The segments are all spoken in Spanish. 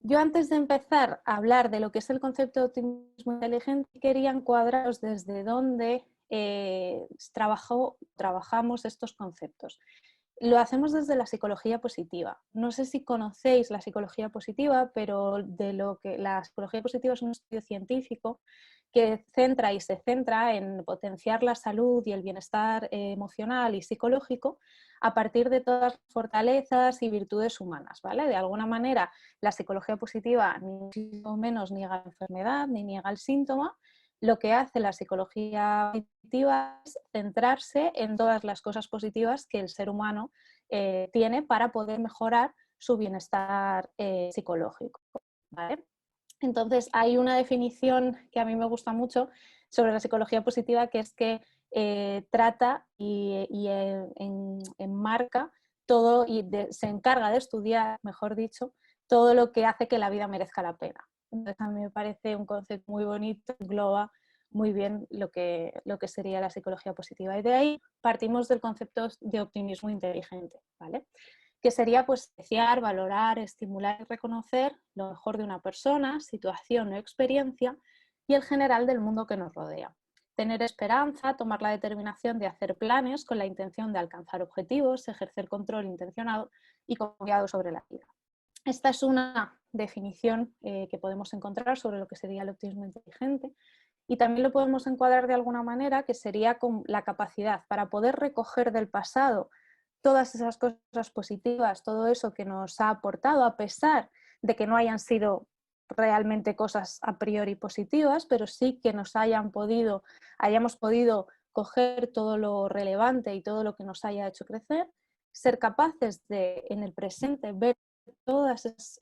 Yo antes de empezar a hablar de lo que es el concepto de optimismo inteligente, quería encuadraros desde dónde trabajamos estos conceptos. Lo hacemos desde la psicología positiva. No sé si conocéis la psicología positiva, pero de lo que la psicología positiva es un estudio científico que centra y se centra en potenciar la salud y el bienestar emocional y psicológico a partir de todas las fortalezas y virtudes humanas, ¿vale? De alguna manera, la psicología positiva ni muchísimo menos niega la enfermedad ni niega el síntoma. Lo que hace la psicología positiva es centrarse en todas las cosas positivas que el ser humano tiene para poder mejorar su bienestar psicológico, ¿vale? Entonces, hay una definición que a mí me gusta mucho sobre la psicología positiva, que es que trata y enmarca todo y se encarga de estudiar, mejor dicho, todo lo que hace que la vida merezca la pena. Entonces, a mí me parece un concepto muy bonito, engloba muy bien lo que sería la psicología positiva. Y de ahí partimos del concepto de optimismo inteligente, ¿vale? Que sería pues apreciar, valorar, estimular y reconocer lo mejor de una persona, situación o experiencia y el general del mundo que nos rodea. Tener esperanza, tomar la determinación de hacer planes con la intención de alcanzar objetivos, ejercer control intencionado y confiado sobre la vida. Esta es una definición que podemos encontrar sobre lo que sería el optimismo inteligente y también lo podemos encuadrar de alguna manera que sería con la capacidad para poder recoger del pasado todas esas cosas positivas, todo eso que nos ha aportado, a pesar de que no hayan sido realmente cosas a priori positivas, pero sí que hayamos podido coger todo lo relevante y todo lo que nos haya hecho crecer, ser capaces de en el presente ver todas esas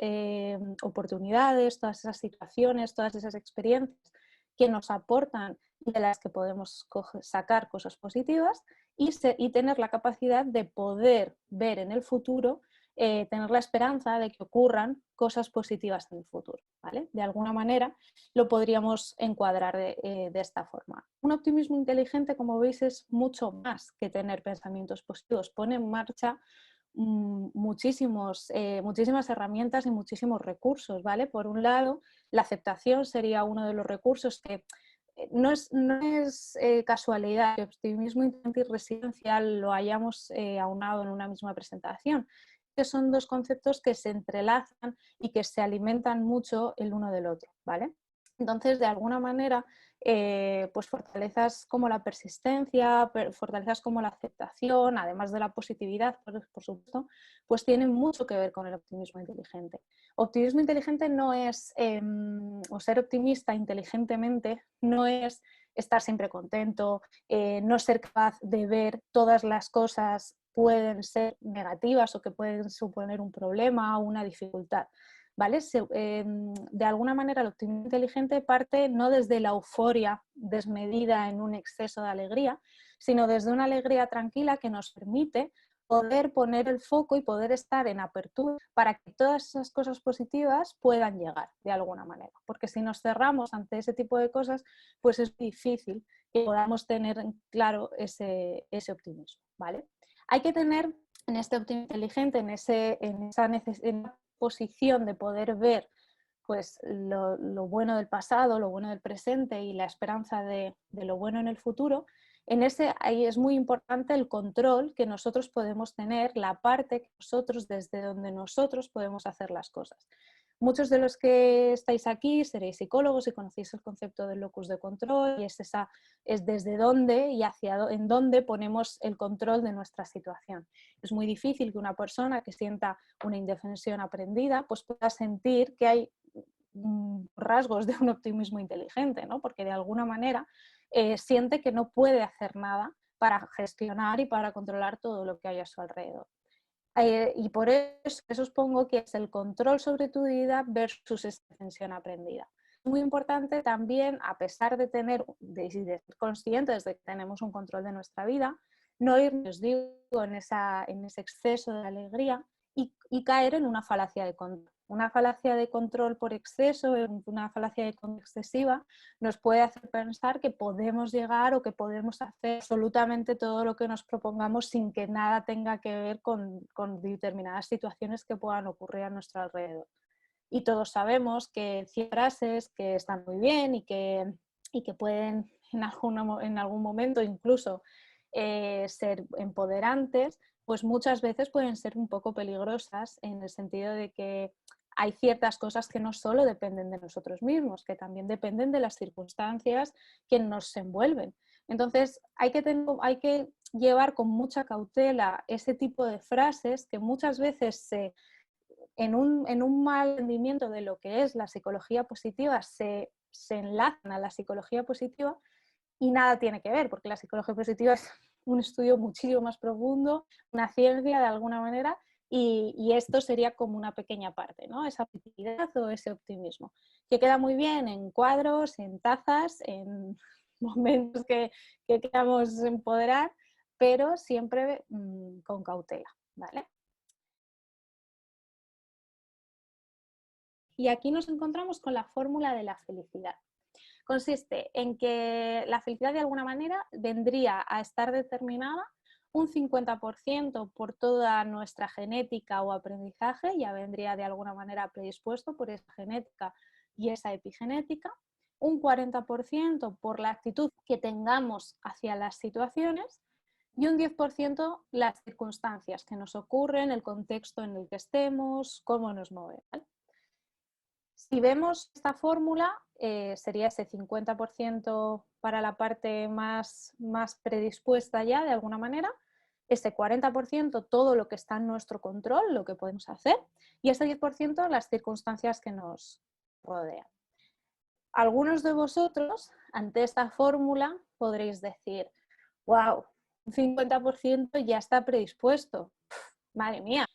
oportunidades, todas esas situaciones, todas esas experiencias que nos aportan y de las que podemos sacar cosas positivas y tener la capacidad de poder ver en el futuro, tener la esperanza de que ocurran cosas positivas en el futuro, ¿vale? De alguna manera lo podríamos encuadrar de esta forma. Un optimismo inteligente, como veis, es mucho más que tener pensamientos positivos, pone en marcha muchísimas herramientas y muchísimos recursos, ¿vale? Por un lado, la aceptación sería uno de los recursos que no es casualidad que optimismo inteligente y resiliencia lo hayamos aunado en una misma presentación, que son dos conceptos que se entrelazan y que se alimentan mucho el uno del otro, ¿vale? Entonces, de alguna manera, pues fortalezas como la persistencia, fortalezas como la aceptación, además de la positividad, por supuesto, pues tienen mucho que ver con el optimismo inteligente. Optimismo inteligente no es, o ser optimista inteligentemente, no es estar siempre contento, no ser capaz de ver todas las cosas pueden ser negativas o que pueden suponer un problema o una dificultad. ¿Vale? De alguna manera el optimismo inteligente parte no desde la euforia desmedida en un exceso de alegría, sino desde una alegría tranquila que nos permite poder poner el foco y poder estar en apertura para que todas esas cosas positivas puedan llegar de alguna manera. Porque si nos cerramos ante ese tipo de cosas, pues es difícil que podamos tener en claro ese optimismo, ¿vale? Hay que tener en este optimismo inteligente, en esa posición de poder ver pues lo bueno del pasado, lo bueno del presente y la esperanza de lo bueno en el futuro, ahí es muy importante el control que nosotros podemos tener, la parte que nosotros, desde donde nosotros podemos hacer las cosas. Muchos de los que estáis aquí seréis psicólogos y conocéis el concepto del locus de control y es desde dónde y en dónde ponemos el control de nuestra situación. Es muy difícil que una persona que sienta una indefensión aprendida pues pueda sentir que hay rasgos de un optimismo inteligente, ¿no? Porque de alguna manera siente que no puede hacer nada para gestionar y para controlar todo lo que hay a su alrededor. Y por eso os pongo que es el control sobre tu vida versus esa defensión aprendida. Es muy importante también, a pesar de ser conscientes de que tenemos un control de nuestra vida, no ir, os digo, en ese exceso de alegría y caer en una falacia de control. Una falacia de control por exceso, una falacia de control excesiva, nos puede hacer pensar que podemos llegar o que podemos hacer absolutamente todo lo que nos propongamos sin que nada tenga que ver con determinadas situaciones que puedan ocurrir a nuestro alrededor. y todos sabemos que ciertas frases que están muy bien y que pueden en algún momento incluso ser empoderantes, pues muchas veces pueden ser un poco peligrosas en el sentido de que hay ciertas cosas que no solo dependen de nosotros mismos, que también dependen de las circunstancias que nos envuelven. Entonces hay que llevar con mucha cautela ese tipo de frases que muchas veces en un mal entendimiento de lo que es la psicología positiva se enlazan a la psicología positiva y nada tiene que ver, porque la psicología positiva es un estudio muchísimo más profundo, una ciencia de alguna manera, y esto sería como una pequeña parte, ¿no? Esa positividad o ese optimismo, que queda muy bien en cuadros, en tazas, en momentos que queramos empoderar, pero siempre con cautela, ¿vale? Y aquí nos encontramos con la fórmula de la felicidad. Consiste en que la felicidad de alguna manera vendría a estar determinada un 50% por toda nuestra genética o aprendizaje, ya vendría de alguna manera predispuesto por esa genética y esa epigenética, un 40% por la actitud que tengamos hacia las situaciones y un 10% las circunstancias que nos ocurren, el contexto en el que estemos, cómo nos movemos. Si vemos esta fórmula, sería ese 50% para la parte más predispuesta ya, de alguna manera, ese 40% todo lo que está en nuestro control, lo que podemos hacer, y ese 10% las circunstancias que nos rodean. Algunos de vosotros, ante esta fórmula, podréis decir, wow, un 50% ya está predispuesto. Madre mía,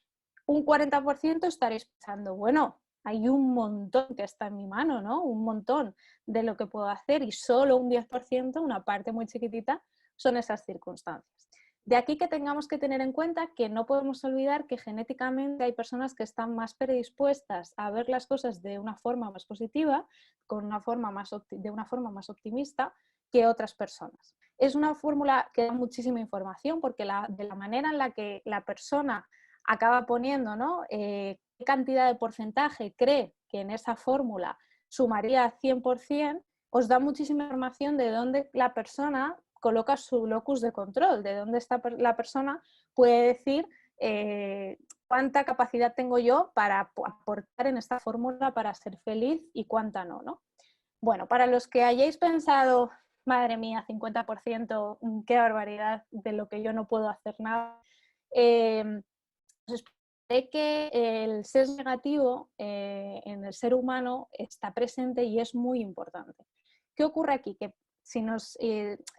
un 40% estaréis pensando, bueno, hay un montón que está en mi mano, ¿no? Un montón de lo que puedo hacer y solo un 10%, una parte muy chiquitita, son esas circunstancias. De aquí que tengamos que tener en cuenta que no podemos olvidar que genéticamente hay personas que están más predispuestas a ver las cosas de una forma más positiva, de una forma más optimista que otras personas. Es una fórmula que da muchísima información porque de la manera en la que la persona acaba poniendo, ¿no? ¿Qué cantidad de porcentaje cree que en esa fórmula sumaría 100%? Os da muchísima información de dónde la persona coloca su locus de control, de dónde la persona puede decir cuánta capacidad tengo yo para aportar en esta fórmula para ser feliz y cuánta no, ¿no? Bueno, para los que hayáis pensado, madre mía, 50%, qué barbaridad, de lo que yo no puedo hacer nada, os explicaré que el sesgo negativo en el ser humano está presente y es muy importante. ¿Qué ocurre aquí? Que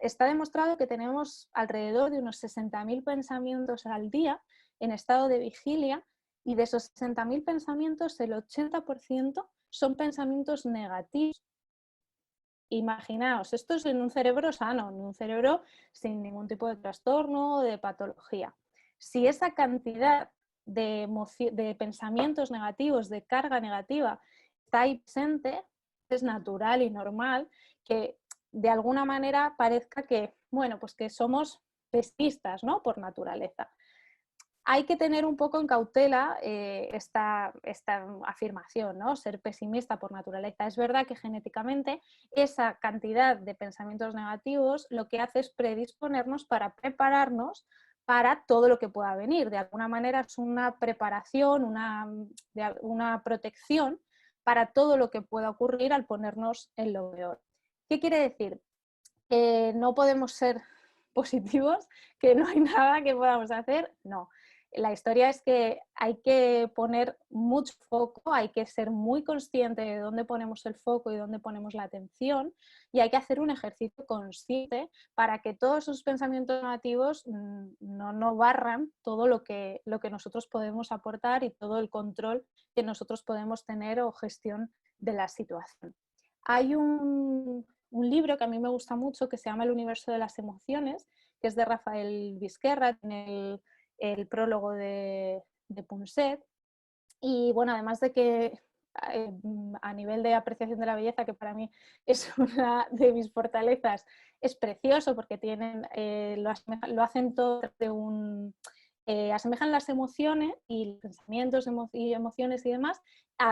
está demostrado que tenemos alrededor de unos 60.000 pensamientos al día en estado de vigilia y de esos 60.000 pensamientos el 80% son pensamientos negativos. Imaginaos, esto es en un cerebro sano, en un cerebro sin ningún tipo de trastorno o de patología. Si esa cantidad de pensamientos negativos, de carga negativa, está ahí presente, es natural y normal que de alguna manera parezca que, bueno, pues que somos pesimistas, ¿no? Por naturaleza. Hay que tener un poco en cautela esta afirmación, ¿no? Ser pesimista por naturaleza. Es verdad que genéticamente esa cantidad de pensamientos negativos lo que hace es predisponernos para prepararnos para todo lo que pueda venir. De alguna manera es una preparación, una protección para todo lo que pueda ocurrir al ponernos en lo peor. ¿Qué quiere decir? Que no podemos ser positivos, que no hay nada que podamos hacer, no. La historia es que hay que poner mucho foco, hay que ser muy consciente de dónde ponemos el foco y dónde ponemos la atención y hay que hacer un ejercicio consciente para que todos esos pensamientos negativos no barran todo lo que nosotros podemos aportar y todo el control que nosotros podemos tener o gestión de la situación. Hay un libro que a mí me gusta mucho que se llama El universo de las emociones, que es de Rafael Vizquerra, en el prólogo de Punset. Y bueno, además de que a nivel de apreciación de la belleza, que para mí es una de mis fortalezas, es precioso porque lo hacen todo de asemejan las emociones y los pensamientos y emociones y demás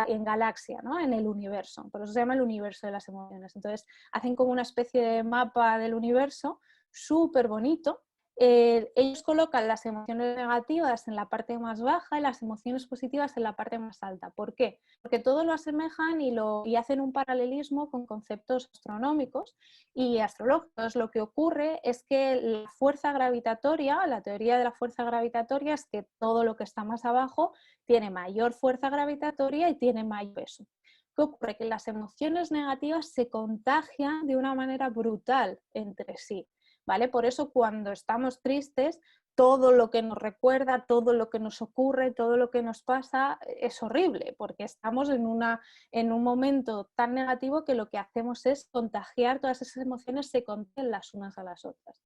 en galaxia, ¿no? En el universo. Por eso se llama el universo de las emociones. Entonces hacen como una especie de mapa del universo súper bonito. Ellos colocan las emociones negativas en la parte más baja y las emociones positivas en la parte más alta. ¿Por qué? Porque todo lo asemejan y hacen un paralelismo con conceptos astronómicos y astrológicos. Lo que ocurre es que la fuerza gravitatoria, la teoría de la fuerza gravitatoria es que todo lo que está más abajo tiene mayor fuerza gravitatoria y tiene mayor peso. ¿Qué ocurre? Que las emociones negativas se contagian de una manera brutal entre sí. ¿Vale? Por eso cuando estamos tristes, todo lo que nos recuerda, todo lo que nos ocurre, todo lo que nos pasa es horrible, porque estamos en un momento tan negativo que lo que hacemos es contagiar todas esas emociones, se contagian las unas a las otras.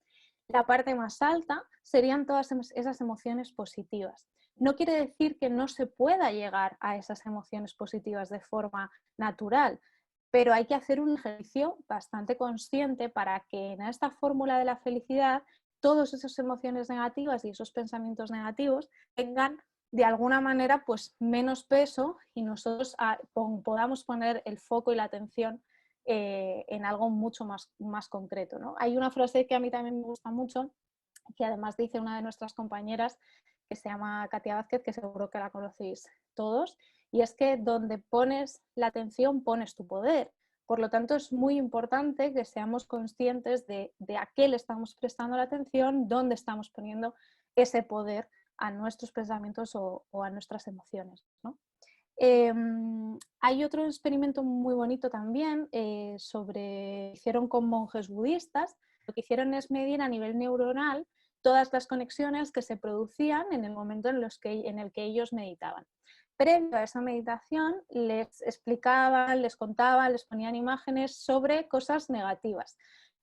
La parte más alta serían todas esas emociones positivas. No quiere decir que no se pueda llegar a esas emociones positivas de forma natural, pero hay que hacer un ejercicio bastante consciente para que en esta fórmula de la felicidad todas esas emociones negativas y esos pensamientos negativos tengan de alguna manera pues menos peso y nosotros podamos poner el foco y la atención en algo mucho más concreto, ¿no? Hay una frase que a mí también me gusta mucho, que además dice una de nuestras compañeras, que se llama Katia Vázquez, que seguro que la conocéis todos, y es que donde pones la atención pones tu poder. Por lo tanto, es muy importante que seamos conscientes de a qué le estamos prestando la atención, dónde estamos poniendo ese poder a nuestros pensamientos o a nuestras emociones, ¿no? Hay otro experimento muy bonito también hicieron con monjes budistas. Lo que hicieron es medir a nivel neuronal todas las conexiones que se producían en el momento en el que ellos meditaban. Previo a esa meditación les explicaban, les contaban, les ponían imágenes sobre cosas negativas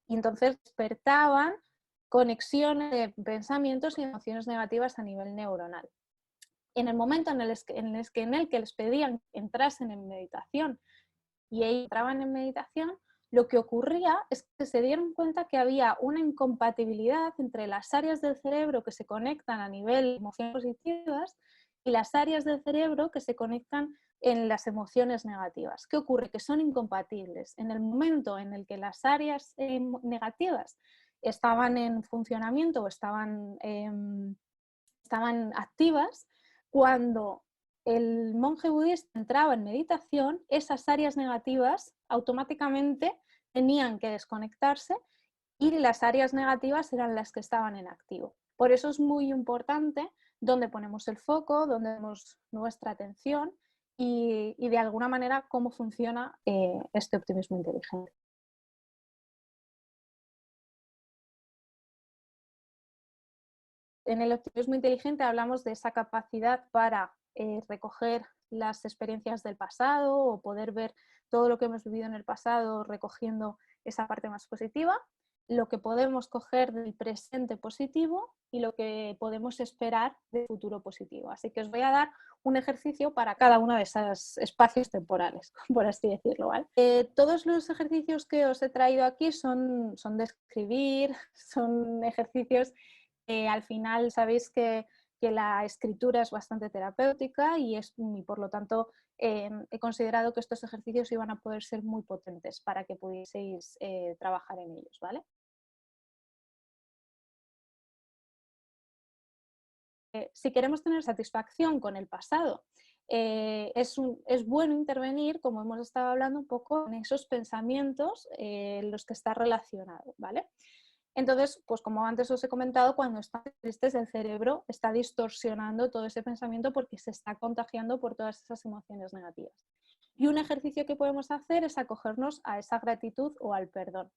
y entonces despertaban conexiones de pensamientos y emociones negativas a nivel neuronal. En el momento en el que les pedían que entrasen en meditación y ellos entraban en meditación, lo que ocurría es que se dieron cuenta que había una incompatibilidad entre las áreas del cerebro que se conectan a nivel de emociones positivas y las áreas del cerebro que se conectan en las emociones negativas. ¿Qué ocurre? Que son incompatibles. En el momento en el que las áreas negativas estaban en funcionamiento o estaban activas, cuando el monje budista entraba en meditación, esas áreas negativas automáticamente tenían que desconectarse y las áreas negativas eran las que estaban en activo. Por eso es muy importante dónde ponemos el foco, dónde ponemos nuestra atención y de alguna manera cómo funciona este optimismo inteligente. En el optimismo inteligente hablamos de esa capacidad para recoger las experiencias del pasado o poder ver todo lo que hemos vivido en el pasado recogiendo esa parte más positiva, lo que podemos coger del presente positivo y lo que podemos esperar del futuro positivo. Así que os voy a dar un ejercicio para cada uno de esos espacios temporales, por así decirlo, ¿vale? Todos los ejercicios que os he traído aquí son de escribir, son ejercicios al final sabéis que la escritura es bastante terapéutica y por lo tanto he considerado que estos ejercicios iban a poder ser muy potentes para que pudieseis trabajar en ellos, ¿vale? Si queremos tener satisfacción con el pasado, es bueno intervenir, como hemos estado hablando, un poco en esos pensamientos en los que está relacionado, ¿vale? Entonces, pues como antes os he comentado, cuando estamos tristes el cerebro está distorsionando todo ese pensamiento porque se está contagiando por todas esas emociones negativas. Y un ejercicio que podemos hacer es acogernos a esa gratitud o al perdón.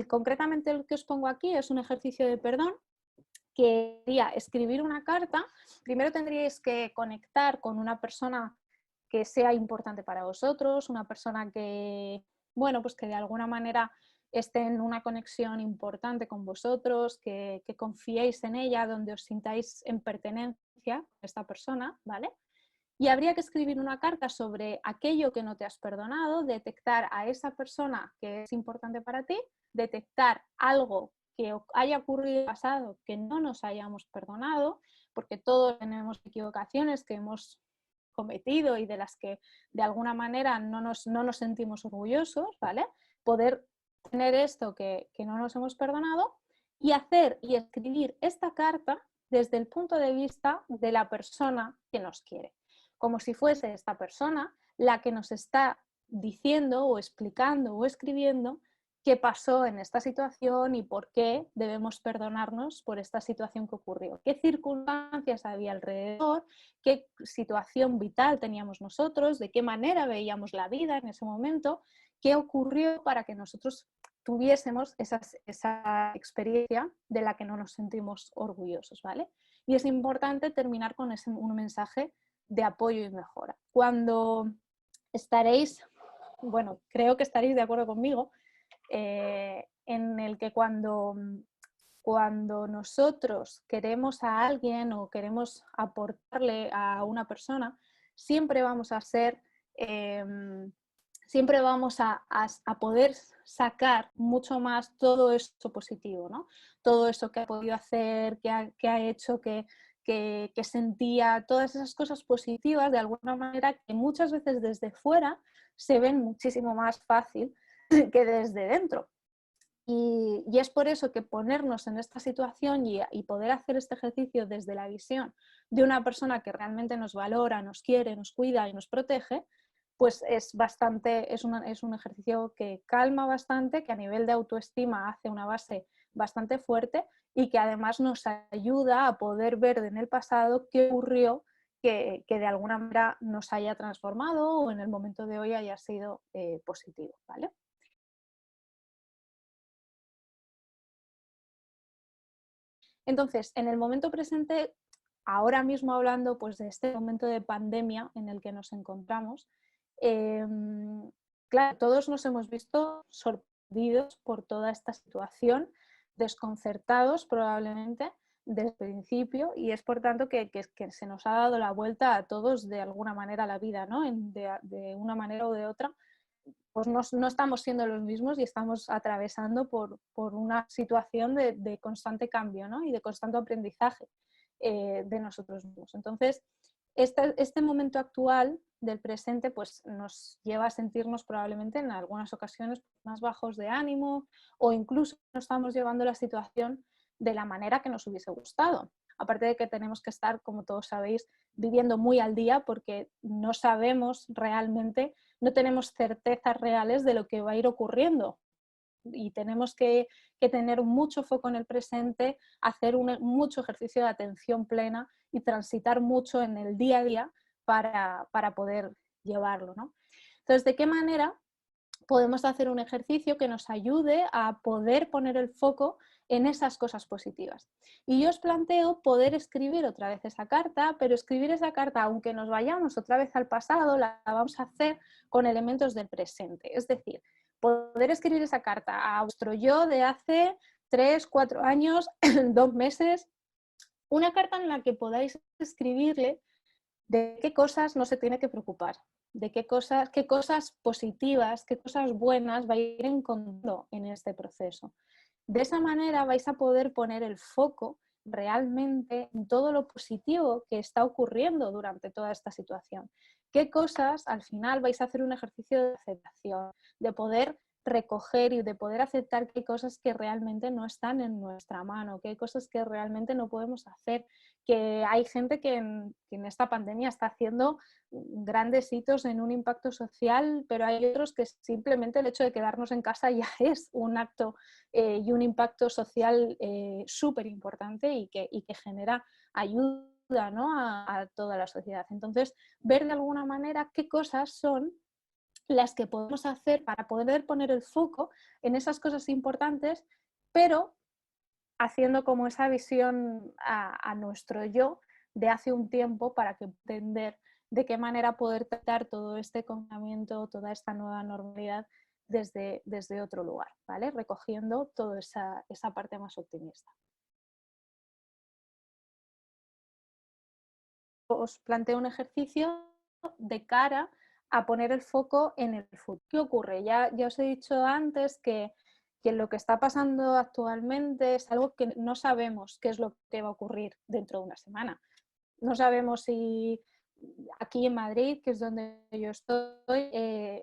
Concretamente el que os pongo aquí es un ejercicio de perdón que sería escribir una carta. Primero tendríais que conectar con una persona que sea importante para vosotros, una persona que, bueno, pues que de alguna manera esté en una conexión importante con vosotros, que confiéis en ella, donde os sintáis en pertenencia a esta persona, ¿vale? Y habría que escribir una carta sobre aquello que no te has perdonado, detectar a esa persona que es importante para ti, detectar algo que haya ocurrido en el pasado que no nos hayamos perdonado, porque todos tenemos equivocaciones que hemos cometido y de las que de alguna manera no nos sentimos orgullosos, ¿vale? Poder tener esto que no nos hemos perdonado y hacer y escribir esta carta desde el punto de vista de la persona que nos quiere, como si fuese esta persona la que nos está diciendo o explicando o escribiendo qué pasó en esta situación y por qué debemos perdonarnos por esta situación que ocurrió, qué circunstancias había alrededor, qué situación vital teníamos nosotros, de qué manera veíamos la vida en ese momento, qué ocurrió para que nosotros tuviésemos esa experiencia de la que no nos sentimos orgullosos, ¿vale? Y es importante terminar con un mensaje de apoyo y mejora. Cuando estaréis, bueno, creo que estaréis de acuerdo conmigo, en el que cuando nosotros queremos a alguien o queremos aportarle a una persona, siempre vamos a ser, siempre vamos a poder sacar mucho más todo eso positivo, ¿no? Todo eso que ha podido hacer, que ha hecho, que sentía, todas esas cosas positivas de alguna manera que muchas veces desde fuera se ven muchísimo más fácil que desde dentro. Y es por eso que ponernos en esta situación y poder hacer este ejercicio desde la visión de una persona que realmente nos valora, nos quiere, nos cuida y nos protege, pues es un ejercicio que calma bastante, que a nivel de autoestima hace una base bastante fuerte y que además nos ayuda a poder ver en el pasado qué ocurrió que de alguna manera nos haya transformado o en el momento de hoy haya sido positivo, ¿vale? Entonces, en el momento presente, ahora mismo hablando pues, de este momento de pandemia en el que nos encontramos, claro, todos nos hemos visto sorprendidos por toda esta situación, desconcertados probablemente desde el principio, y es por tanto que se nos ha dado la vuelta a todos de alguna manera la vida, ¿no? De una manera u de otra, pues no estamos siendo los mismos y estamos atravesando por una situación de constante cambio, ¿no? Y de constante aprendizaje de nosotros mismos. Entonces, este momento actual del presente pues, nos lleva a sentirnos probablemente en algunas ocasiones más bajos de ánimo o incluso no estamos llevando la situación de la manera que nos hubiese gustado. Aparte de que tenemos que estar, como todos sabéis, viviendo muy al día porque no sabemos realmente, no tenemos certezas reales de lo que va a ir ocurriendo y tenemos que tener mucho foco en el presente, hacer mucho ejercicio de atención plena y transitar mucho en el día a día para poder llevarlo, ¿no? Entonces, ¿de qué manera podemos hacer un ejercicio que nos ayude a poder poner el foco en esas cosas positivas? Y yo os planteo poder escribir otra vez esa carta, pero escribir esa carta, aunque nos vayamos otra vez al pasado, la vamos a hacer con elementos del presente. Es decir, poder escribir esa carta a vuestro yo de hace 3, 4 años, 2 meses, una carta en la que podáis escribirle de qué cosas no se tiene que preocupar, de qué cosas positivas, qué cosas buenas va a ir encontrando en este proceso. De esa manera vais a poder poner el foco realmente en todo lo positivo que está ocurriendo durante toda esta situación. ¿Qué cosas al final vais a hacer un ejercicio de aceptación, de poder recoger y de poder aceptar que hay cosas que realmente no están en nuestra mano, que hay cosas que realmente no podemos hacer, que hay gente que en esta pandemia está haciendo grandes hitos en un impacto social, pero hay otros que simplemente el hecho de quedarnos en casa ya es un acto y un impacto social súper importante y que genera ayuda, ¿no? a toda la sociedad. Entonces, ver de alguna manera qué cosas son las que podemos hacer para poder poner el foco en esas cosas importantes, pero haciendo como esa visión a nuestro yo de hace un tiempo para que entender de qué manera poder tratar todo este confinamiento, toda esta nueva normalidad desde otro lugar, ¿vale? Recogiendo toda esa parte más optimista. Os planteo un ejercicio de cara a poner el foco en el futuro. ¿Qué ocurre? Ya os he dicho antes que lo que está pasando actualmente es algo que no sabemos qué es lo que va a ocurrir dentro de una semana. No sabemos si aquí en Madrid, que es donde yo estoy,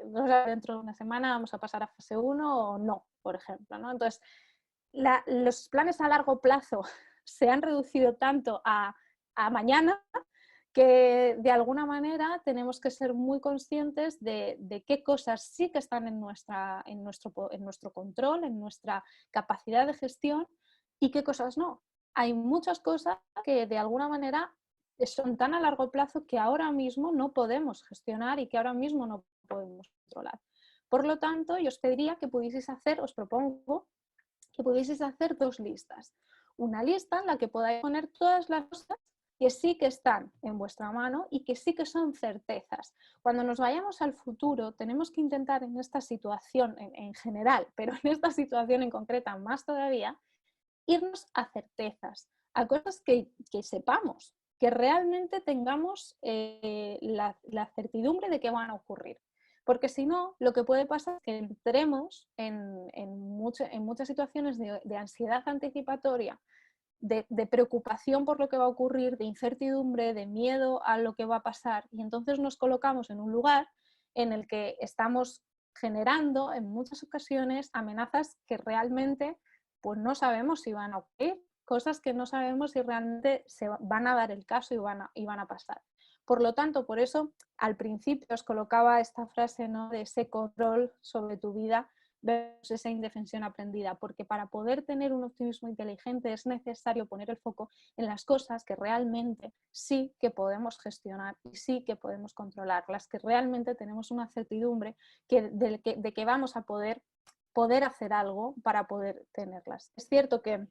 no sé, dentro de una semana vamos a pasar a fase 1 o no, por ejemplo, ¿no? Entonces, los planes a largo plazo se han reducido tanto a mañana que de alguna manera tenemos que ser muy conscientes de qué cosas sí que están en nuestro control, en nuestra capacidad de gestión y qué cosas no. Hay muchas cosas que de alguna manera son tan a largo plazo que ahora mismo no podemos gestionar y que ahora mismo no podemos controlar. Por lo tanto, yo os pediría que pudieseis hacer, os propongo que pudieseis hacer dos listas. Una lista en la que podáis poner todas las cosas que sí que están en vuestra mano y que sí que son certezas. Cuando nos vayamos al futuro, tenemos que intentar en esta situación en general, pero en esta situación en concreta más todavía, irnos a certezas, a cosas que sepamos, que realmente tengamos la certidumbre de que van a ocurrir. Porque si no, lo que puede pasar es que entremos en muchas situaciones de ansiedad anticipatoria, de preocupación por lo que va a ocurrir, de incertidumbre, de miedo a lo que va a pasar, y entonces nos colocamos en un lugar en el que estamos generando en muchas ocasiones amenazas que realmente pues no sabemos si van a ocurrir, cosas que no sabemos si realmente se van a dar el caso y van a pasar. Por lo tanto, por eso al principio os colocaba esta frase, ¿no?, de ese control sobre tu vida versus esa indefensión aprendida, porque para poder tener un optimismo inteligente es necesario poner el foco en las cosas que realmente sí que podemos gestionar y sí que podemos controlar, las que realmente tenemos una certidumbre de que vamos a poder hacer algo para poder tenerlas. Es cierto que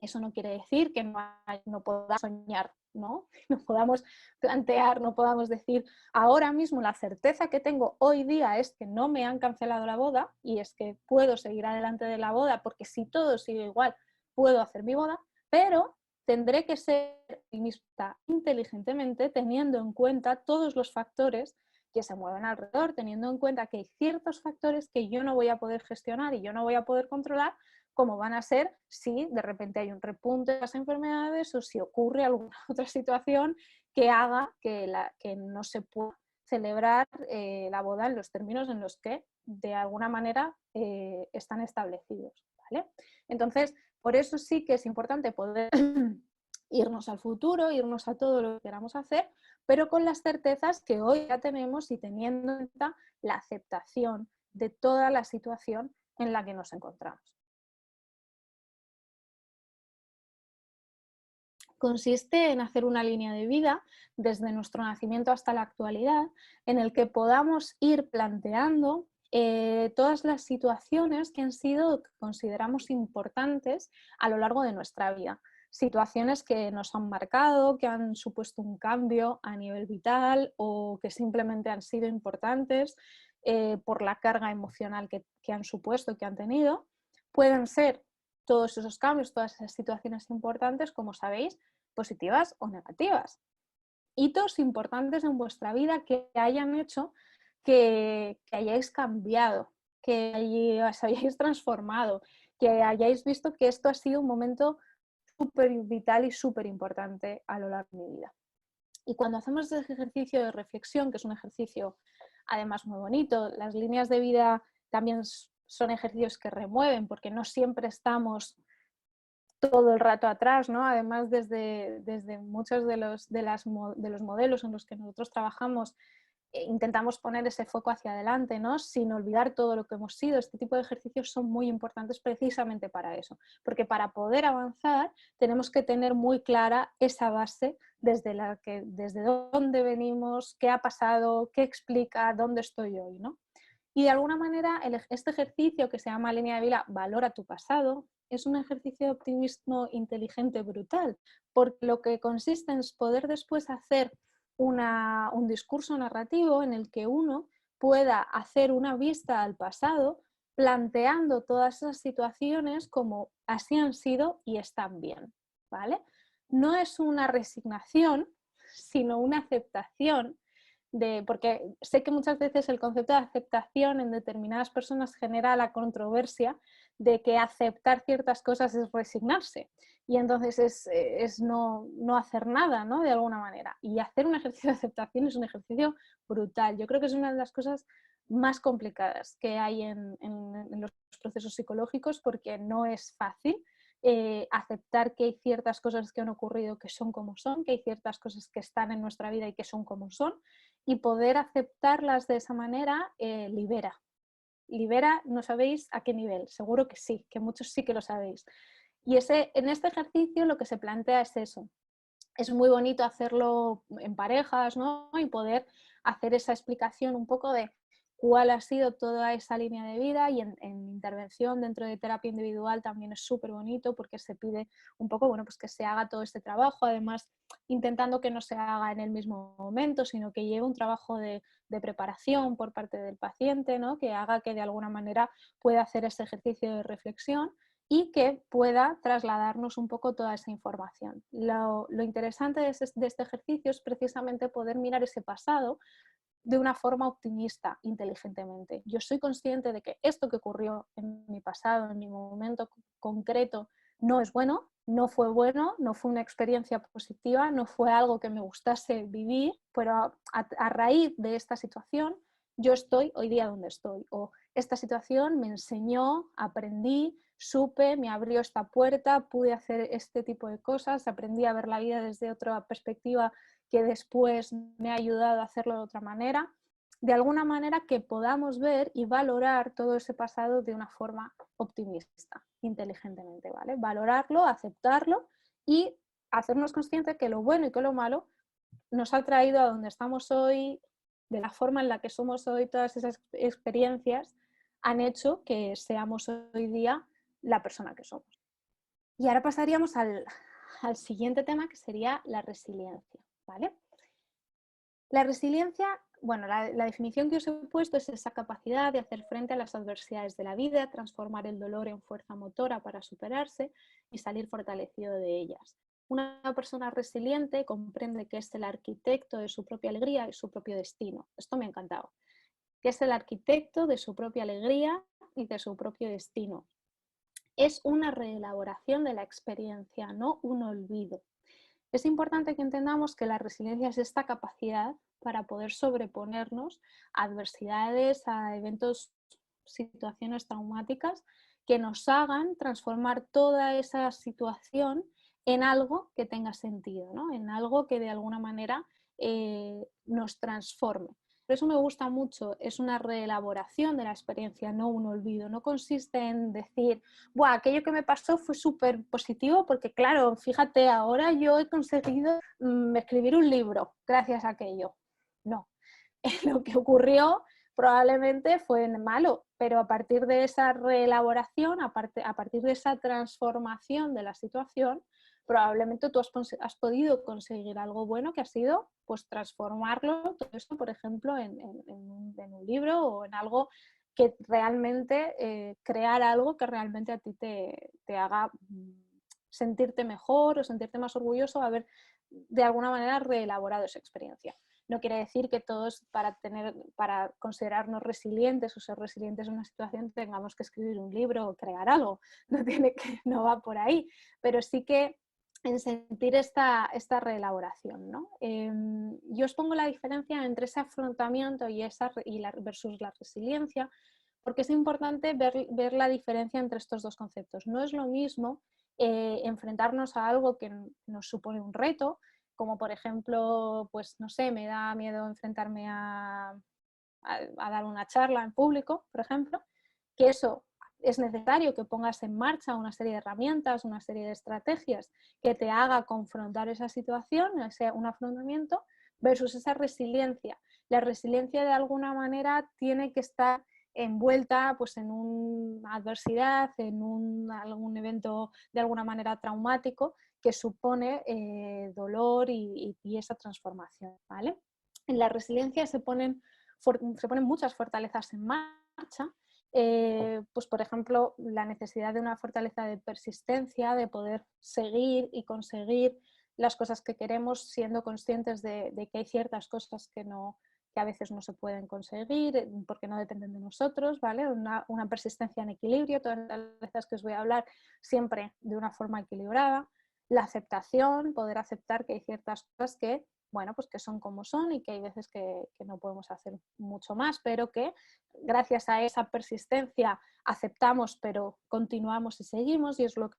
eso no quiere decir que no podamos soñar, ¿no? No podamos plantear, no podamos decir, ahora mismo la certeza que tengo hoy día es que no me han cancelado la boda y es que puedo seguir adelante de la boda porque si todo sigue igual, puedo hacer mi boda, pero tendré que ser optimista inteligentemente teniendo en cuenta todos los factores que se mueven alrededor, teniendo en cuenta que hay ciertos factores que yo no voy a poder gestionar y yo no voy a poder controlar, como van a ser si de repente hay un repunte de las enfermedades o si ocurre alguna otra situación que haga que no se pueda celebrar la boda en los términos en los que de alguna manera están establecidos, ¿vale? Entonces, por eso sí que es importante poder irnos al futuro, irnos a todo lo que queramos hacer, pero con las certezas que hoy ya tenemos y teniendo en cuenta la aceptación de toda la situación en la que nos encontramos. Consiste en hacer una línea de vida desde nuestro nacimiento hasta la actualidad, en el que podamos ir planteando todas las situaciones que han sido, que consideramos importantes a lo largo de nuestra vida. Situaciones que nos han marcado, que han supuesto un cambio a nivel vital o que simplemente han sido importantes por la carga emocional que han supuesto, que han tenido. Pueden ser todos esos cambios, todas esas situaciones importantes, como sabéis, positivas o negativas. Hitos importantes en vuestra vida que hayan hecho que hayáis cambiado, que os hayáis transformado, que hayáis visto que esto ha sido un momento súper vital y súper importante a lo largo de mi vida. Y cuando hacemos ese ejercicio de reflexión, que es un ejercicio además muy bonito, las líneas de vida también son ejercicios que remueven, porque no siempre estamos todo el rato atrás, ¿no? Además, desde muchos de los modelos en los que nosotros trabajamos, intentamos poner ese foco hacia adelante, ¿no?, sin olvidar todo lo que hemos sido. Este tipo de ejercicios son muy importantes precisamente para eso, porque para poder avanzar tenemos que tener muy clara esa base desde dónde venimos, qué ha pasado, qué explica, dónde estoy hoy, ¿no? Y de alguna manera este ejercicio que se llama línea de vida Valora tu pasado es un ejercicio de optimismo inteligente brutal, porque lo que consiste en poder después hacer un discurso narrativo en el que uno pueda hacer una vista al pasado planteando todas esas situaciones como así han sido y están bien, ¿vale? No es una resignación, sino una aceptación porque sé que muchas veces el concepto de aceptación en determinadas personas genera la controversia de que aceptar ciertas cosas es resignarse. y entonces es no hacer nada, ¿no? De alguna manera. Y hacer un ejercicio de aceptación es un ejercicio brutal. Yo creo que es una de las cosas más complicadas que hay en los procesos psicológicos, porque no es fácil aceptar que hay ciertas cosas que han ocurrido que son como son, que hay ciertas cosas que están en nuestra vida y que son como son, y poder aceptarlas de esa manera libera. Libera, ¿no sabéis a qué nivel? Seguro que sí, que muchos sí que lo sabéis. Y en este ejercicio lo que se plantea es eso. Es muy bonito hacerlo en parejas, ¿no? Y poder hacer esa explicación un poco de cuál ha sido toda esa línea de vida, y en intervención dentro de terapia individual también es súper bonito, porque se pide un poco, bueno, pues que se haga todo este trabajo, además intentando que no se haga en el mismo momento, sino que lleve un trabajo de preparación por parte del paciente, ¿no? Que haga que de alguna manera pueda hacer ese ejercicio de reflexión y que pueda trasladarnos un poco toda esa información. Lo interesante de este ejercicio es precisamente poder mirar ese pasado de una forma optimista, inteligentemente. Yo soy consciente de que esto que ocurrió en mi pasado, en mi momento concreto, no es bueno, no fue bueno, no fue una experiencia positiva, no fue algo que me gustase vivir, pero a raíz de esta situación yo estoy hoy día donde estoy, o esta situación me enseñó, aprendí, supe, me abrió esta puerta, pude hacer este tipo de cosas, aprendí a ver la vida desde otra perspectiva que después me ha ayudado a hacerlo de otra manera. De alguna manera que podamos ver y valorar todo ese pasado de una forma optimista, inteligentemente, ¿vale? Valorarlo, aceptarlo y hacernos conscientes que lo bueno y que lo malo nos ha traído a donde estamos hoy, de la forma en la que somos hoy. Todas esas experiencias han hecho que seamos hoy día la persona que somos. Y ahora pasaríamos al siguiente tema, que sería la resiliencia, ¿vale? La resiliencia, bueno, la definición que os he puesto es esa capacidad de hacer frente a las adversidades de la vida, transformar el dolor en fuerza motora para superarse y salir fortalecido de ellas. Una persona resiliente comprende que es el arquitecto de su propia alegría y su propio destino. Esto me ha encantado. Que es el arquitecto de su propia alegría y de su propio destino. Es una reelaboración de la experiencia, no un olvido. Es importante que entendamos que la resiliencia es esta capacidad para poder sobreponernos a adversidades, a eventos, situaciones traumáticas que nos hagan transformar toda esa situación en algo que tenga sentido, ¿no? En algo que de alguna manera nos transforme. Por eso me gusta mucho, es una reelaboración de la experiencia, no un olvido. No consiste en decir, buah, aquello que me pasó fue súper positivo porque, claro, fíjate, ahora yo he conseguido escribir un libro gracias a aquello. No, lo que ocurrió probablemente fue malo, pero a partir de esa reelaboración, a partir de esa transformación de la situación, probablemente tú has podido conseguir algo bueno, que ha sido pues transformarlo, todo esto, por ejemplo, en un libro o en algo que realmente, crear algo que realmente a ti te haga sentirte mejor o sentirte más orgulloso de haber de alguna manera reelaborado esa experiencia. No quiere decir que todos para considerarnos resilientes o ser resilientes en una situación tengamos que escribir un libro o crear algo, no va por ahí, pero sí que en sentir esta reelaboración, ¿no? Yo os pongo la diferencia entre ese afrontamiento versus la resiliencia, porque es importante ver la diferencia entre estos dos conceptos. No es lo mismo enfrentarnos a algo que nos supone un reto, como por ejemplo, pues no sé, me da miedo enfrentarme a dar una charla en público, por ejemplo, que eso es necesario que pongas en marcha una serie de herramientas, una serie de estrategias que te haga confrontar esa situación, ese un afrontamiento, versus esa resiliencia. La resiliencia de alguna manera tiene que estar envuelta pues, en una adversidad, en algún evento de alguna manera traumático que supone dolor y esa transformación, ¿vale? En la resiliencia se ponen muchas fortalezas en marcha, pues por ejemplo la necesidad de una fortaleza de persistencia, de poder seguir y conseguir las cosas que queremos, siendo conscientes de que hay ciertas cosas que no que a veces no se pueden conseguir porque no dependen de nosotros, ¿vale? Una persistencia en equilibrio, todas las veces que os voy a hablar siempre de una forma equilibrada. La aceptación, poder aceptar que hay ciertas cosas que, bueno, pues que son como son y que hay veces que no podemos hacer mucho más, pero que gracias a esa persistencia aceptamos, pero continuamos y seguimos, y es lo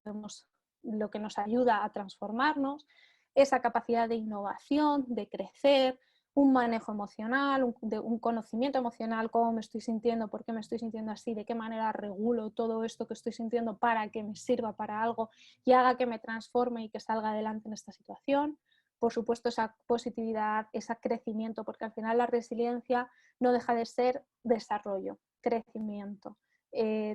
que nos ayuda a transformarnos. Esa capacidad de innovación, de crecer, un manejo emocional, un conocimiento emocional, cómo me estoy sintiendo, por qué me estoy sintiendo así, de qué manera regulo todo esto que estoy sintiendo para que me sirva para algo y haga que me transforme y que salga adelante en esta situación. Por supuesto, esa positividad, ese crecimiento, porque al final la resiliencia no deja de ser desarrollo, crecimiento,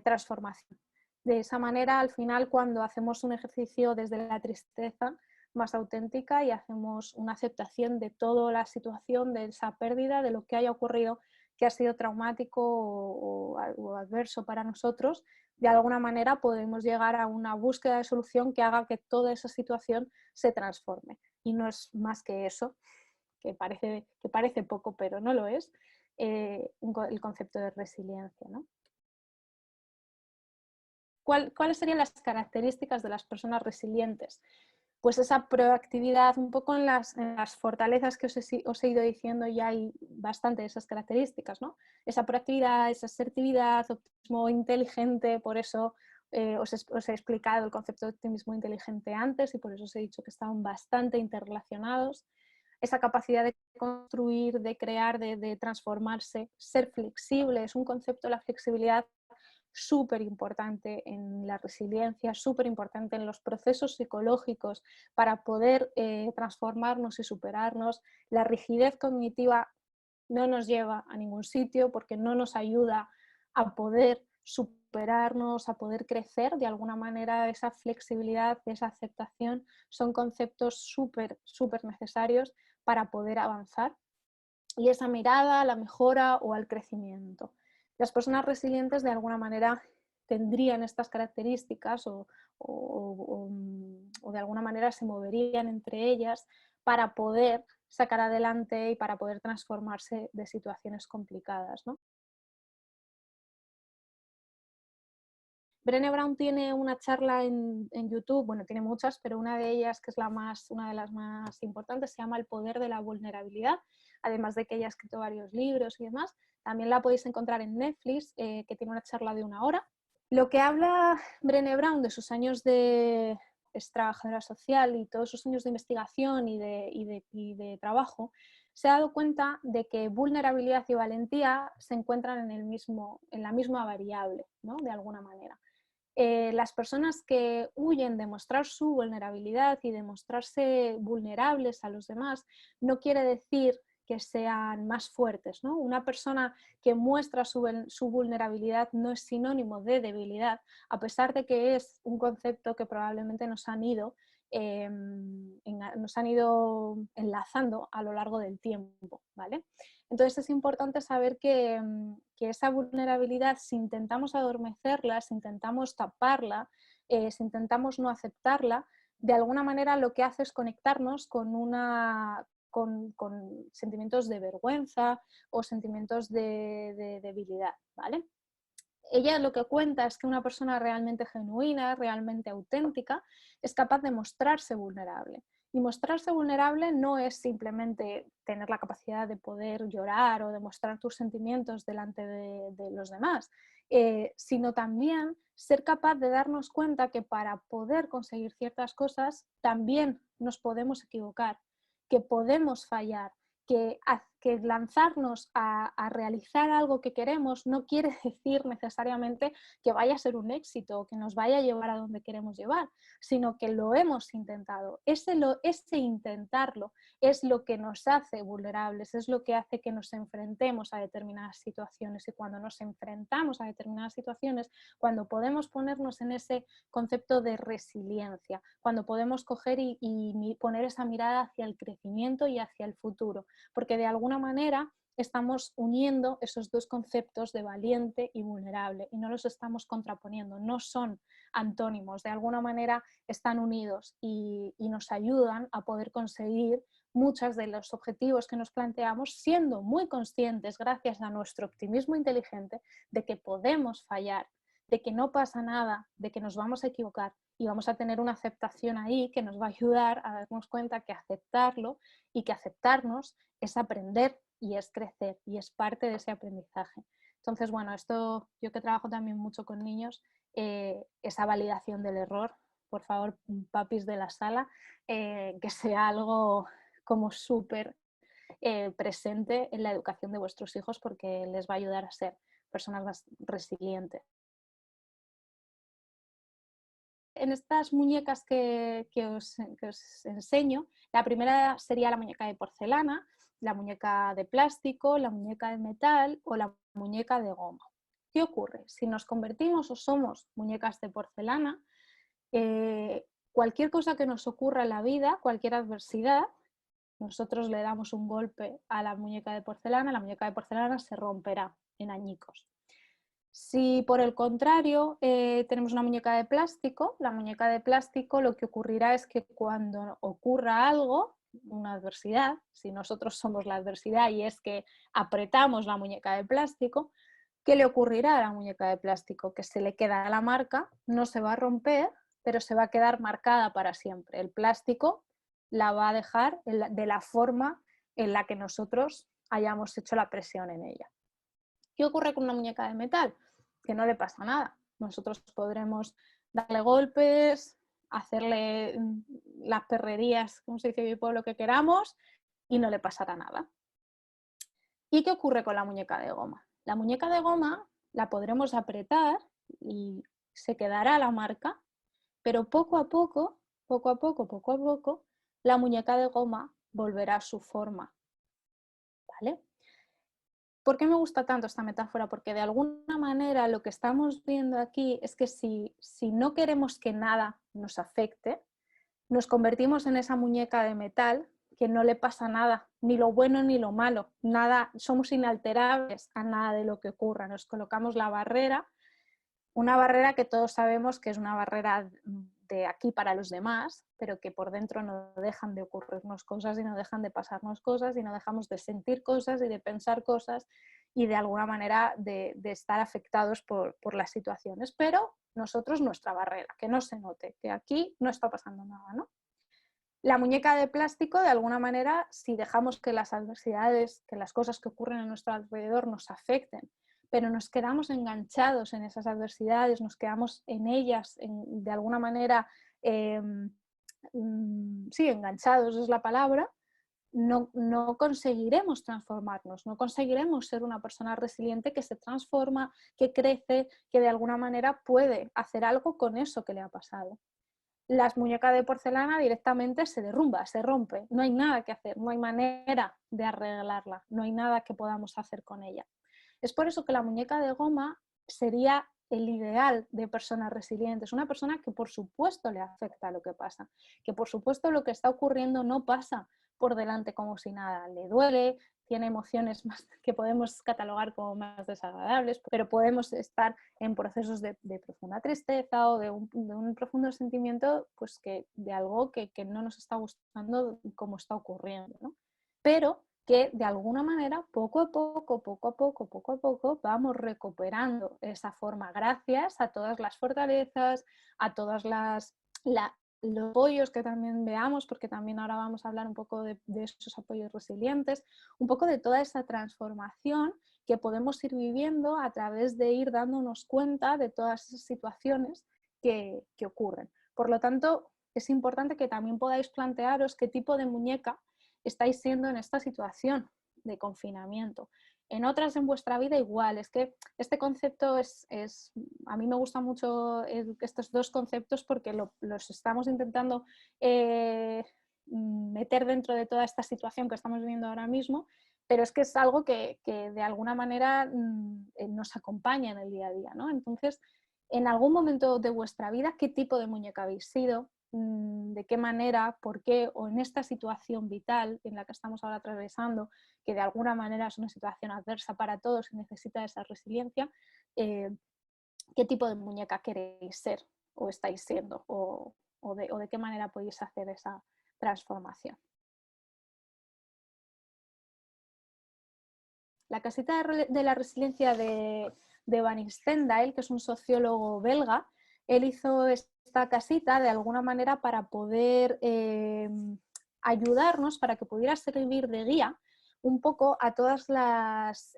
transformación. De esa manera, al final, cuando hacemos un ejercicio desde la tristeza más auténtica y hacemos una aceptación de toda la situación, de esa pérdida, de lo que haya ocurrido, que ha sido traumático o adverso para nosotros, de alguna manera podemos llegar a una búsqueda de solución que haga que toda esa situación se transforme. Y no es más que eso, que parece poco, pero no lo es, el concepto de resiliencia, ¿no? ¿Cuáles serían las características de las personas resilientes? Pues esa proactividad, un poco en las fortalezas que os he ido diciendo, ya hay bastante de esas características, ¿no? Esa proactividad, esa asertividad, optimismo inteligente, por eso os he explicado el concepto de optimismo inteligente antes y por eso os he dicho que estaban bastante interrelacionados. Esa capacidad de construir, de crear, de transformarse, ser flexible, es un concepto de la flexibilidad súper importante en la resiliencia, súper importante en los procesos psicológicos para poder transformarnos y superarnos. La rigidez cognitiva no nos lleva a ningún sitio porque no nos ayuda a poder superarnos, a poder crecer. De alguna manera, esa flexibilidad, esa aceptación son conceptos súper necesarios para poder avanzar. Y esa mirada a la mejora o al crecimiento. Las personas resilientes de alguna manera tendrían estas características o de alguna manera se moverían entre ellas para poder sacar adelante y para poder transformarse de situaciones complicadas, ¿no? Brené Brown tiene una charla en YouTube, bueno, tiene muchas, pero una de ellas, que es una de las más importantes, se llama El poder de la vulnerabilidad, además de que ella ha escrito varios libros y demás. También la podéis encontrar en Netflix, que tiene una charla de 1 hora. Lo que habla Brené Brown de sus años es trabajadora social y todos sus años de investigación y de trabajo, se ha dado cuenta de que vulnerabilidad y valentía se encuentran en la misma variable, ¿no? De alguna manera. Las personas que huyen de mostrar su vulnerabilidad y de mostrarse vulnerables a los demás no quiere decir que sean más fuertes, ¿no? Una persona que muestra su vulnerabilidad no es sinónimo de debilidad, a pesar de que es un concepto que probablemente nos han ido enlazando a lo largo del tiempo, ¿vale? Entonces es importante saber que esa vulnerabilidad, si intentamos adormecerla, si intentamos taparla, si intentamos no aceptarla, de alguna manera lo que hace es conectarnos con sentimientos de vergüenza o sentimientos de debilidad, ¿vale? Ella lo que cuenta es que una persona realmente genuina, realmente auténtica, es capaz de mostrarse vulnerable. Y mostrarse vulnerable no es simplemente tener la capacidad de poder llorar o de mostrar tus sentimientos delante de los demás, sino también ser capaz de darnos cuenta que para poder conseguir ciertas cosas también nos podemos equivocar, que podemos fallar, que lanzarnos a realizar algo que queremos no quiere decir necesariamente que vaya a ser un éxito o que nos vaya a llevar a donde queremos llevar, sino que lo hemos intentado. Ese intentarlo es lo que nos hace vulnerables, es lo que hace que nos enfrentemos a determinadas situaciones, y cuando nos enfrentamos a determinadas situaciones, cuando podemos ponernos en ese concepto de resiliencia, cuando podemos coger y poner esa mirada hacia el crecimiento y hacia el futuro, porque de alguna manera estamos uniendo esos dos conceptos de valiente y vulnerable y no los estamos contraponiendo, no son antónimos, de alguna manera están unidos y nos ayudan a poder conseguir muchos de los objetivos que nos planteamos, siendo muy conscientes, gracias a nuestro optimismo inteligente, de que podemos fallar, de que no pasa nada, de que nos vamos a equivocar y vamos a tener una aceptación ahí que nos va a ayudar a darnos cuenta que aceptarlo y que aceptarnos es aprender y es crecer y es parte de ese aprendizaje. Entonces, bueno, esto yo que trabajo también mucho con niños, esa validación del error, por favor, papis de la sala, que sea algo como súper presente en la educación de vuestros hijos porque les va a ayudar a ser personas más resilientes. En estas muñecas que os enseño, la primera sería la muñeca de porcelana, la muñeca de plástico, la muñeca de metal o la muñeca de goma. ¿Qué ocurre? Si nos convertimos o somos muñecas de porcelana, cualquier cosa que nos ocurra en la vida, cualquier adversidad, nosotros le damos un golpe a la muñeca de porcelana se romperá en añicos. Si por el contrario tenemos una muñeca de plástico, la muñeca de plástico lo que ocurrirá es que cuando ocurra algo, una adversidad, si nosotros somos la adversidad y es que apretamos la muñeca de plástico, ¿qué le ocurrirá a la muñeca de plástico? Que se le queda la marca, no se va a romper, pero se va a quedar marcada para siempre. El plástico la va a dejar de la forma en la que nosotros hayamos hecho la presión en ella. ¿Qué ocurre con una muñeca de metal? Que no le pasa nada. Nosotros podremos darle golpes, hacerle las perrerías, como se dice en mi pueblo, que queramos y no le pasará nada. ¿Y qué ocurre con la muñeca de goma? La muñeca de goma la podremos apretar y se quedará la marca, pero poco a poco, la muñeca de goma volverá a su forma. ¿Vale? ¿Por qué me gusta tanto esta metáfora? Porque de alguna manera lo que estamos viendo aquí es que si no queremos que nada nos afecte, nos convertimos en esa muñeca de metal que no le pasa nada, ni lo bueno ni lo malo, nada, somos inalterables a nada de lo que ocurra, nos colocamos la barrera, una barrera que todos sabemos que es una barrera de aquí para los demás, pero que por dentro no dejan de ocurrirnos cosas y no dejan de pasarnos cosas y no dejamos de sentir cosas y de pensar cosas y de alguna manera de estar afectados por las situaciones, pero nosotros nuestra barrera, que no se note, que aquí no está pasando nada, ¿no? La muñeca de plástico, de alguna manera, si dejamos que las adversidades, que las cosas que ocurren a nuestro alrededor nos afecten, pero nos quedamos enganchados en esas adversidades, nos quedamos en ellas, de alguna manera, sí, enganchados es la palabra, no conseguiremos transformarnos, no conseguiremos ser una persona resiliente que se transforma, que crece, que de alguna manera puede hacer algo con eso que le ha pasado. Las muñecas de porcelana directamente se derrumba, se rompe, no hay nada que hacer, no hay manera de arreglarla, no hay nada que podamos hacer con ella. Es por eso que la muñeca de goma sería el ideal de personas resilientes, una persona que por supuesto le afecta lo que pasa, que por supuesto lo que está ocurriendo no pasa por delante como si nada, le duele, tiene emociones más que podemos catalogar como más desagradables, pero podemos estar en procesos de profunda tristeza o de un profundo sentimiento pues de algo que no nos está gustando como está ocurriendo, ¿no? Pero que de alguna manera poco a poco vamos recuperando esa forma gracias a todas las fortalezas, a todas los apoyos que también veamos, porque también ahora vamos a hablar un poco de esos apoyos resilientes, un poco de toda esa transformación que podemos ir viviendo a través de ir dándonos cuenta de todas esas situaciones que ocurren. Por lo tanto, es importante que también podáis plantearos qué tipo de muñeca estáis siendo en esta situación de confinamiento. En otras en vuestra vida igual, es que este concepto a mí me gusta mucho estos dos conceptos porque los estamos intentando meter dentro de toda esta situación que estamos viviendo ahora mismo, pero es que es algo que de alguna manera nos acompaña en el día a día, ¿no? Entonces, en algún momento de vuestra vida, ¿qué tipo de muñeca habéis sido? De qué manera, por qué, o en esta situación vital en la que estamos ahora atravesando, que de alguna manera es una situación adversa para todos y necesita esa resiliencia, qué tipo de muñeca queréis ser o estáis siendo, o de qué manera podéis hacer esa transformación. La casita de la resiliencia de Van Stendal, que es un sociólogo belga, él hizo esta casita de alguna manera para poder ayudarnos, para que pudiera servir de guía un poco a todas las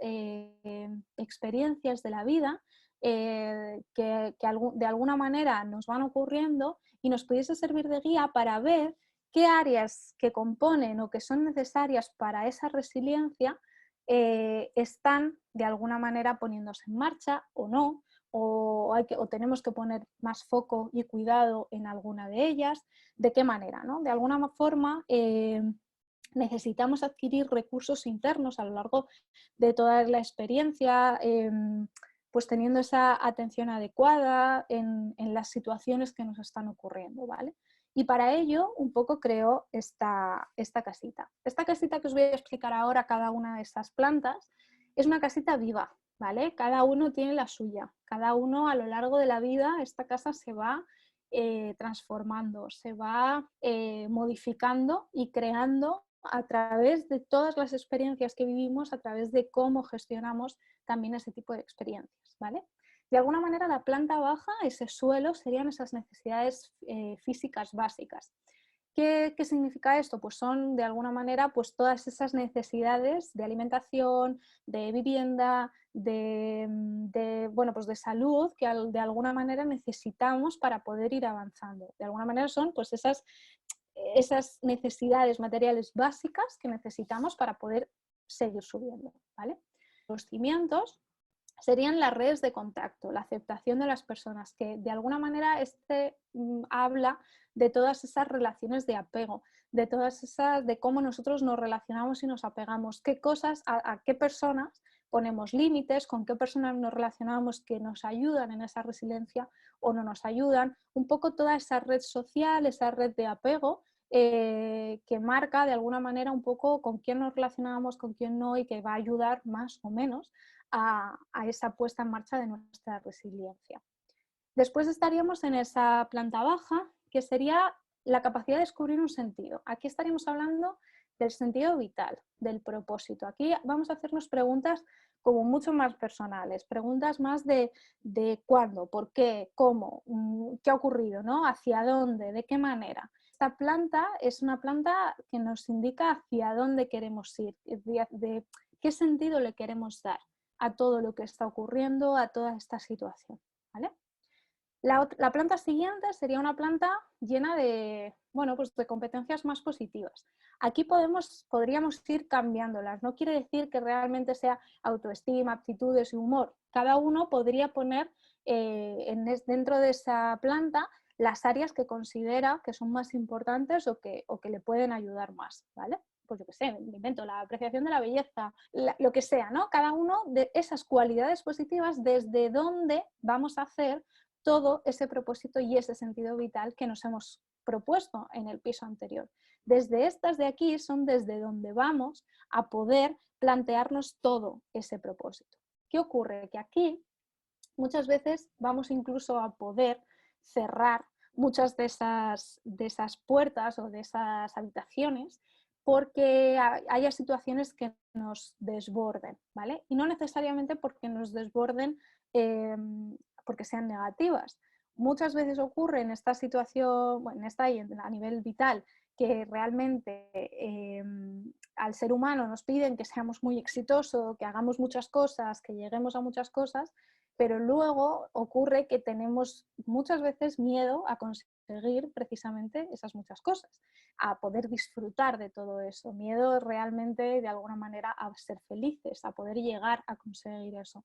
experiencias de la vida que de alguna manera nos van ocurriendo y nos pudiese servir de guía para ver qué áreas que componen o que son necesarias para esa resiliencia están de alguna manera poniéndose en marcha o no, o tenemos que poner más foco y cuidado en alguna de ellas, de qué manera, ¿no? De alguna forma necesitamos adquirir recursos internos a lo largo de toda la experiencia, pues teniendo esa atención adecuada en las situaciones que nos están ocurriendo, ¿vale? Y para ello un poco creo esta casita. Esta casita que os voy a explicar ahora, cada una de estas plantas, es una casita viva, ¿vale? Cada uno tiene la suya, cada uno a lo largo de la vida esta casa se va transformando, se va modificando y creando a través de todas las experiencias que vivimos, a través de cómo gestionamos también ese tipo de experiencias, ¿vale? De alguna manera la planta baja, ese suelo, serían esas necesidades físicas básicas. ¿Qué significa esto? Pues son de alguna manera pues todas esas necesidades de alimentación, de vivienda, bueno, pues de salud que de alguna manera necesitamos para poder ir avanzando. De alguna manera son pues esas necesidades materiales básicas que necesitamos para poder seguir subiendo, ¿vale? Los cimientos serían las redes de contacto, la aceptación de las personas, que de alguna manera habla de todas esas relaciones de apego, de todas esas, de cómo nosotros nos relacionamos y nos apegamos, qué cosas, a qué personas ponemos límites, con qué personas nos relacionamos que nos ayudan en esa resiliencia o no nos ayudan, un poco toda esa red social, esa red de apego que marca de alguna manera un poco con quién nos relacionamos, con quién no, y que va a ayudar más o menos a esa puesta en marcha de nuestra resiliencia. Después estaríamos en esa planta baja, que sería la capacidad de descubrir un sentido. Aquí estaríamos hablando del sentido vital, del propósito. Aquí vamos a hacernos preguntas como mucho más personales, preguntas más de cuándo, por qué, cómo, qué ha ocurrido, ¿no? Hacia dónde, de qué manera. Esta planta es una planta que nos indica hacia dónde queremos ir, de qué sentido le queremos dar a todo lo que está ocurriendo, a toda esta situación, ¿vale? La planta siguiente sería una planta llena de, bueno, pues de competencias más positivas. Aquí podríamos ir cambiándolas. No quiere decir que realmente sea autoestima, aptitudes y humor. Cada uno podría poner dentro de esa planta las áreas que considera que son más importantes o que le pueden ayudar más, ¿vale? Pues yo qué sé, me invento, la apreciación de la belleza, lo que sea, ¿no? Cada uno de esas cualidades positivas, desde donde vamos a hacer todo ese propósito y ese sentido vital que nos hemos propuesto en el piso anterior. Desde estas de aquí son desde donde vamos a poder plantearnos todo ese propósito. ¿Qué ocurre? Que aquí muchas veces vamos incluso a poder cerrar muchas de esas puertas o de esas habitaciones porque haya situaciones que nos desborden, ¿vale? Y no necesariamente porque nos desborden porque sean negativas. Muchas veces ocurre en esta situación, bueno, en esta y a nivel vital, que realmente al ser humano nos piden que seamos muy exitosos, que hagamos muchas cosas, que lleguemos a muchas cosas, pero luego ocurre que tenemos muchas veces miedo a conseguir precisamente esas muchas cosas, a poder disfrutar de todo eso, miedo realmente de alguna manera a ser felices, a poder llegar a conseguir eso.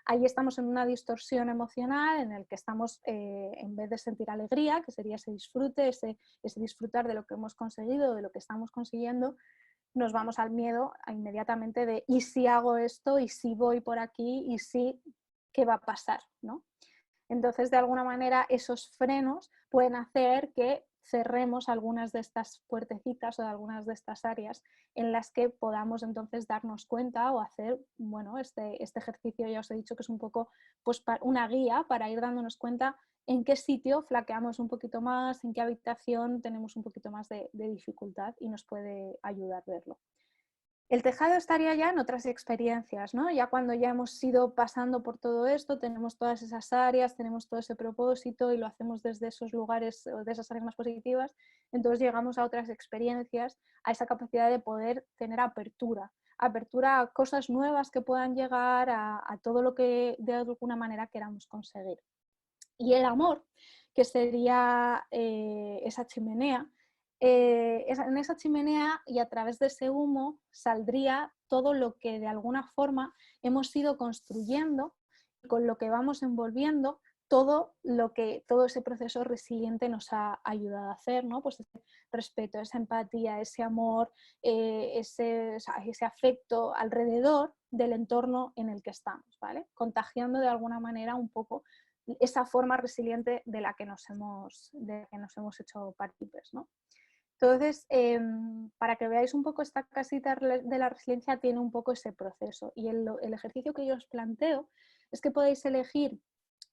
Ahí estamos en una distorsión emocional en el que estamos, en vez de sentir alegría, que sería ese disfrute, ese disfrutar de lo que hemos conseguido, de lo que estamos consiguiendo, nos vamos al miedo inmediatamente de ¿y si hago esto? ¿Y si voy por aquí? ¿Y si qué va a pasar? ¿No? Entonces, de alguna manera, esos frenos pueden hacer que cerremos algunas de estas puertecitas o de algunas de estas áreas en las que podamos entonces darnos cuenta o hacer, bueno, este ejercicio ya os he dicho que es un poco pues, una guía para ir dándonos cuenta en qué sitio flaqueamos un poquito más, en qué habitación tenemos un poquito más de dificultad y nos puede ayudar a verlo. El tejado estaría ya en otras experiencias, ¿no? Ya cuando ya hemos ido pasando por todo esto, tenemos todas esas áreas, tenemos todo ese propósito y lo hacemos desde esos lugares o de esas áreas más positivas, entonces llegamos a otras experiencias, a esa capacidad de poder tener apertura, apertura a cosas nuevas que puedan llegar, a todo lo que de alguna manera queramos conseguir. Y el amor, que sería esa chimenea, en esa chimenea y a través de ese humo saldría todo lo que de alguna forma hemos ido construyendo y con lo que vamos envolviendo todo ese proceso resiliente nos ha ayudado a hacer, ¿no? Pues ese respeto, esa empatía, ese amor, ese afecto alrededor del entorno en el que estamos, ¿vale? Contagiando de alguna manera un poco esa forma resiliente de la que nos hemos hecho partícipes, ¿no? Entonces, para que veáis un poco, esta casita de la resiliencia tiene un poco ese proceso, y el ejercicio que yo os planteo es que podéis elegir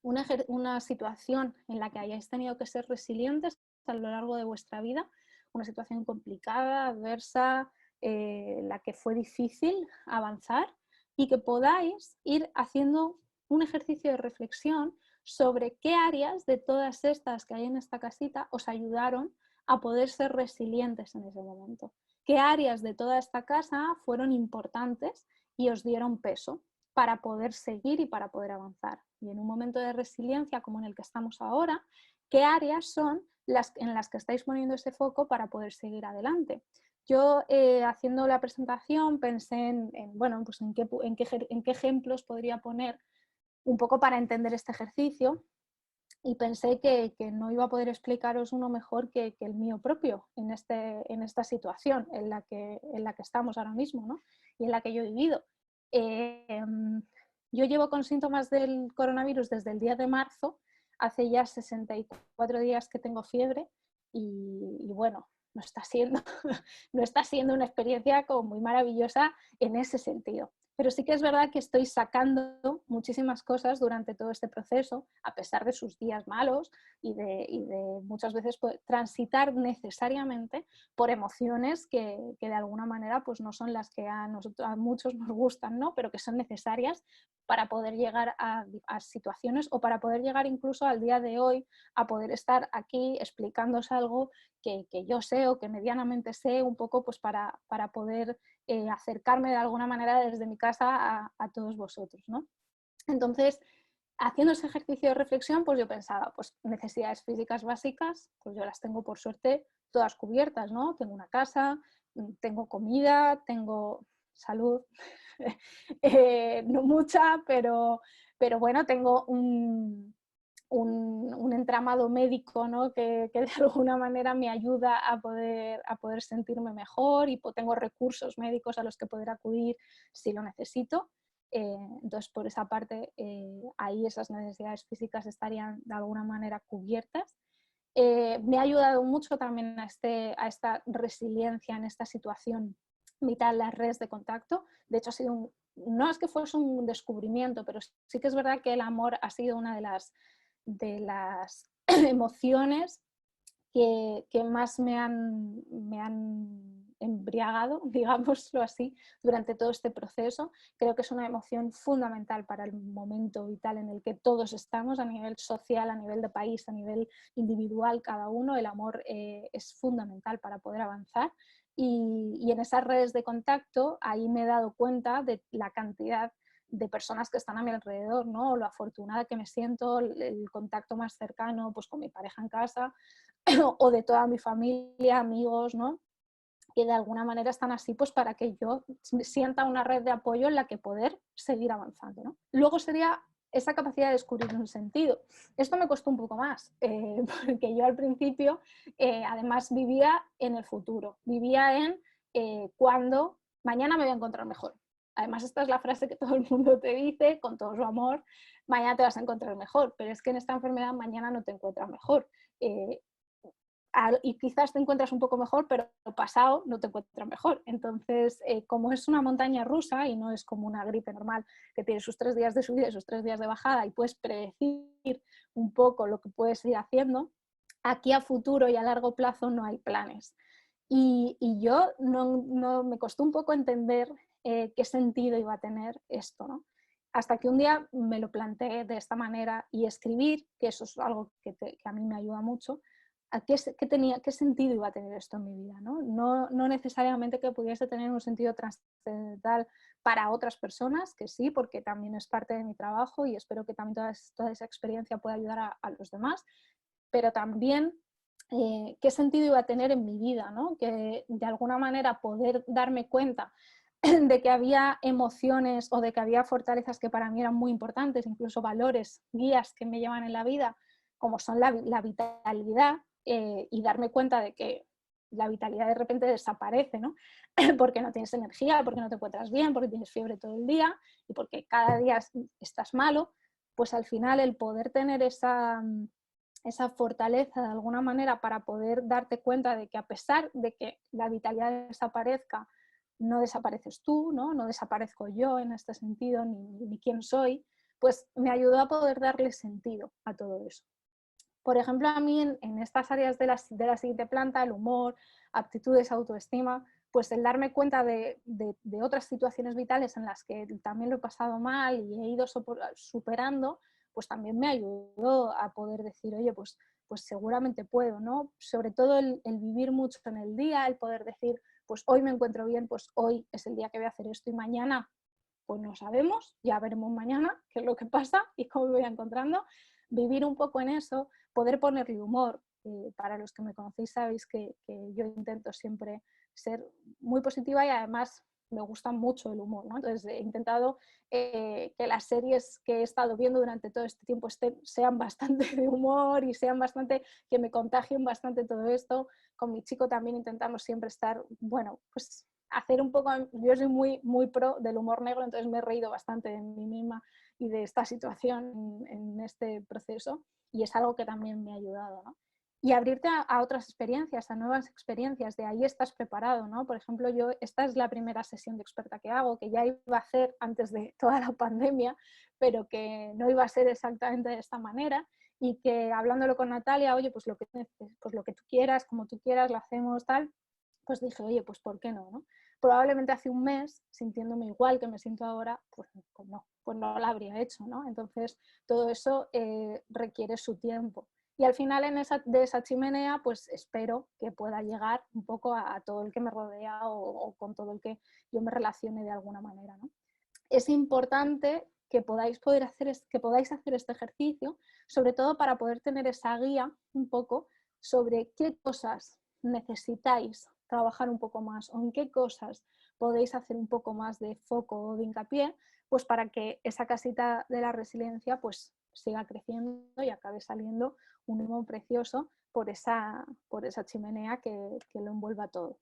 una situación en la que hayáis tenido que ser resilientes a lo largo de vuestra vida, una situación complicada, adversa, la que fue difícil avanzar, y que podáis ir haciendo un ejercicio de reflexión sobre qué áreas de todas estas que hay en esta casita os ayudaron a poder ser resilientes en ese momento. ¿Qué áreas de toda esta casa fueron importantes y os dieron peso para poder seguir y para poder avanzar? Y en un momento de resiliencia como en el que estamos ahora, ¿qué áreas son en las que estáis poniendo ese foco para poder seguir adelante? Yo, haciendo la presentación, pensé bueno, pues en qué ejemplos podría poner un poco para entender este ejercicio, y pensé que no iba a poder explicaros uno mejor que el mío propio en esta situación en la que estamos ahora mismo, ¿no? Y en la que yo he vivido. Yo llevo con síntomas del coronavirus desde el 10 de marzo, hace ya 64 días que tengo fiebre y bueno, no está siendo, no está siendo una experiencia como muy maravillosa en ese sentido. Pero sí que es verdad que estoy sacando muchísimas cosas durante todo este proceso, a pesar de sus días malos y de muchas veces transitar necesariamente por emociones que de alguna manera pues no son las que a muchos nos gustan, ¿no? Pero que son necesarias para poder llegar a situaciones, o para poder llegar incluso al día de hoy a poder estar aquí explicándoos algo que yo sé o que medianamente sé un poco, pues para poder acercarme de alguna manera desde mi casa a todos vosotros, ¿no? Entonces, haciendo ese ejercicio de reflexión, pues yo pensaba, pues necesidades físicas básicas, pues yo las tengo por suerte todas cubiertas, ¿no? Tengo una casa, tengo comida, tengo salud, no mucha, pero bueno, tengo un entramado médico, ¿no? que de alguna manera me ayuda a poder sentirme mejor, y tengo recursos médicos a los que poder acudir si lo necesito. Entonces, por esa parte, ahí esas necesidades físicas estarían de alguna manera cubiertas. Me ha ayudado mucho también a esta resiliencia en esta situación vital las redes de contacto. De hecho, no es que fuese un descubrimiento, pero sí que es verdad que el amor ha sido una de las emociones que más me han embriagado, digámoslo así, durante todo este proceso. Creo que es una emoción fundamental para el momento vital en el que todos estamos, a nivel social, a nivel de país, a nivel individual, cada uno. El amor es fundamental para poder avanzar. Y en esas redes de contacto, ahí me he dado cuenta de la cantidad de personas que están a mi alrededor, ¿no? Lo afortunada que me siento, el contacto más cercano pues con mi pareja en casa, o de toda mi familia, amigos, ¿no? Que de alguna manera están así pues para que yo sienta una red de apoyo en la que poder seguir avanzando, ¿no? Luego sería esa capacidad de descubrir un sentido. Esto me costó un poco más, porque yo al principio además vivía en el futuro, vivía en cuando mañana me voy a encontrar mejor. Además, esta es la frase que todo el mundo te dice con todo su amor: mañana te vas a encontrar mejor, pero es que en esta enfermedad mañana no te encuentras mejor. Y quizás te encuentras un poco mejor, pero pasado no te encuentras mejor. Entonces, como es una montaña rusa y no es como una gripe normal que tiene sus 3 días de subida y sus 3 días de bajada y puedes predecir un poco lo que puedes ir haciendo, aquí a futuro y a largo plazo no hay planes. Y yo no me costó un poco entender qué sentido iba a tener esto, ¿no? Hasta que un día me lo planteé de esta manera y escribir, que eso es algo que a mí me ayuda mucho, a qué sentido iba a tener esto en mi vida, ¿no? No necesariamente que pudiese tener un sentido trascendental para otras personas, que sí, porque también es parte de mi trabajo y espero que también toda esa experiencia pueda ayudar a los demás, pero también qué sentido iba a tener en mi vida, ¿no? Que de alguna manera poder darme cuenta de que había emociones o de que había fortalezas que para mí eran muy importantes, incluso valores, guías que me llevan en la vida, como son la vitalidad, y darme cuenta de que la vitalidad de repente desaparece, ¿no? Porque no tienes energía, porque no te encuentras bien, porque tienes fiebre todo el día y porque cada día estás malo, pues al final el poder tener esa fortaleza de alguna manera para poder darte cuenta de que a pesar de que la vitalidad desaparezca, no desapareces tú, no desaparezco yo en este sentido, ni quién soy, pues me ayudó a poder darle sentido a todo eso. Por ejemplo, a mí en estas áreas de la siguiente planta, el humor, aptitudes, autoestima, pues el darme cuenta de otras situaciones vitales en las que también lo he pasado mal y he ido superando, pues también me ayudó a poder decir, oye, pues seguramente puedo, ¿no? Sobre todo el vivir mucho en el día, el poder decir, pues hoy me encuentro bien, pues hoy es el día que voy a hacer esto y mañana, pues no sabemos, ya veremos mañana qué es lo que pasa y cómo me voy encontrando. Vivir un poco en eso, poder ponerle humor. Para los que me conocéis sabéis que yo intento siempre ser muy positiva y además me gusta mucho el humor, ¿no? Entonces he intentado que las series que he estado viendo durante todo este tiempo sean bastante de humor y sean bastante, que me contagien bastante todo esto. Con mi chico también intentamos siempre estar, bueno, pues hacer un poco, yo soy muy pro del humor negro, entonces me he reído bastante de mí misma y de esta situación en este proceso y es algo que también me ha ayudado, ¿no? Y abrirte a otras experiencias, a nuevas experiencias, de ahí estás preparado, ¿no? Por ejemplo, esta es la primera sesión de experta que hago, que ya iba a hacer antes de toda la pandemia, pero que no iba a ser exactamente de esta manera y que hablándolo con Natalia, oye, pues lo que tú quieras, como tú quieras, lo hacemos, tal, pues dije, oye, pues ¿por qué no? Probablemente hace un mes, sintiéndome igual que me siento ahora, pues no lo habría hecho, ¿no? Entonces, todo eso requiere su tiempo. Y al final de esa chimenea, pues espero que pueda llegar un poco a todo el que me rodea o con todo el que yo me relacione de alguna manera, ¿no? Es importante que podáis hacer este ejercicio, sobre todo para poder tener esa guía un poco sobre qué cosas necesitáis trabajar un poco más o en qué cosas podéis hacer un poco más de foco o de hincapié, pues para que esa casita de la resiliencia pues siga creciendo y acabe saliendo un humo precioso por esa chimenea que lo envuelva todo.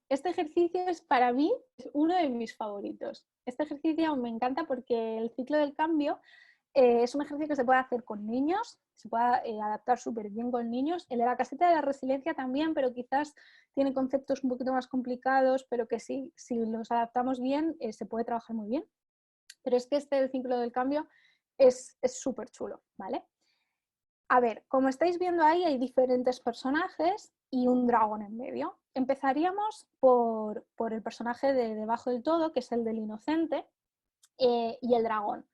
Este ejercicio es para mí uno de mis favoritos. Este ejercicio me encanta porque el ciclo del cambio es un ejercicio que se puede hacer con niños, se puede adaptar súper bien con niños. El de la caseta de la resiliencia también, pero quizás tiene conceptos un poquito más complicados, pero que sí, si los adaptamos bien, se puede trabajar muy bien. Pero es que este del ciclo del cambio es súper chulo, ¿vale? A ver, como estáis viendo ahí, hay diferentes personajes y un dragón en medio. Empezaríamos por el personaje de debajo del todo, que es el del inocente, y el dragón.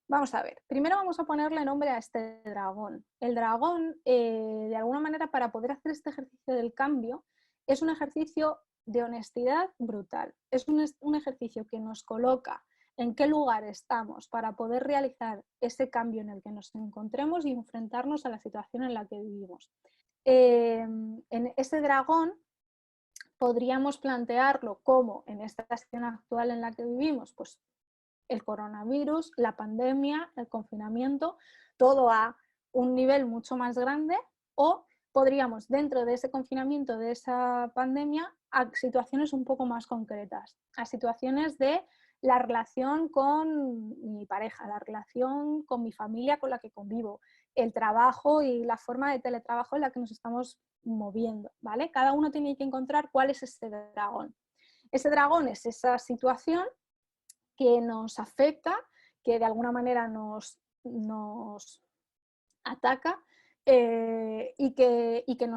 Vamos a ver, primero vamos a ponerle nombre a este dragón. El dragón, de alguna manera, para poder hacer este ejercicio del cambio, es un ejercicio de honestidad brutal. Es un ejercicio que nos coloca en qué lugar estamos para poder realizar ese cambio en el que nos encontremos y enfrentarnos a la situación en la que vivimos. En ese dragón podríamos plantearlo como en esta situación actual en la que vivimos, pues el coronavirus, la pandemia, el confinamiento, todo a un nivel mucho más grande, o podríamos dentro de ese confinamiento, de esa pandemia, a situaciones un poco más concretas, a situaciones de la relación con mi pareja, la relación con mi familia con la que convivo, el trabajo y la forma de teletrabajo en la que nos estamos moviendo, ¿vale? Cada uno tiene que encontrar cuál es ese dragón. Ese dragón es esa situación que nos afecta, que de alguna manera nos ataca y que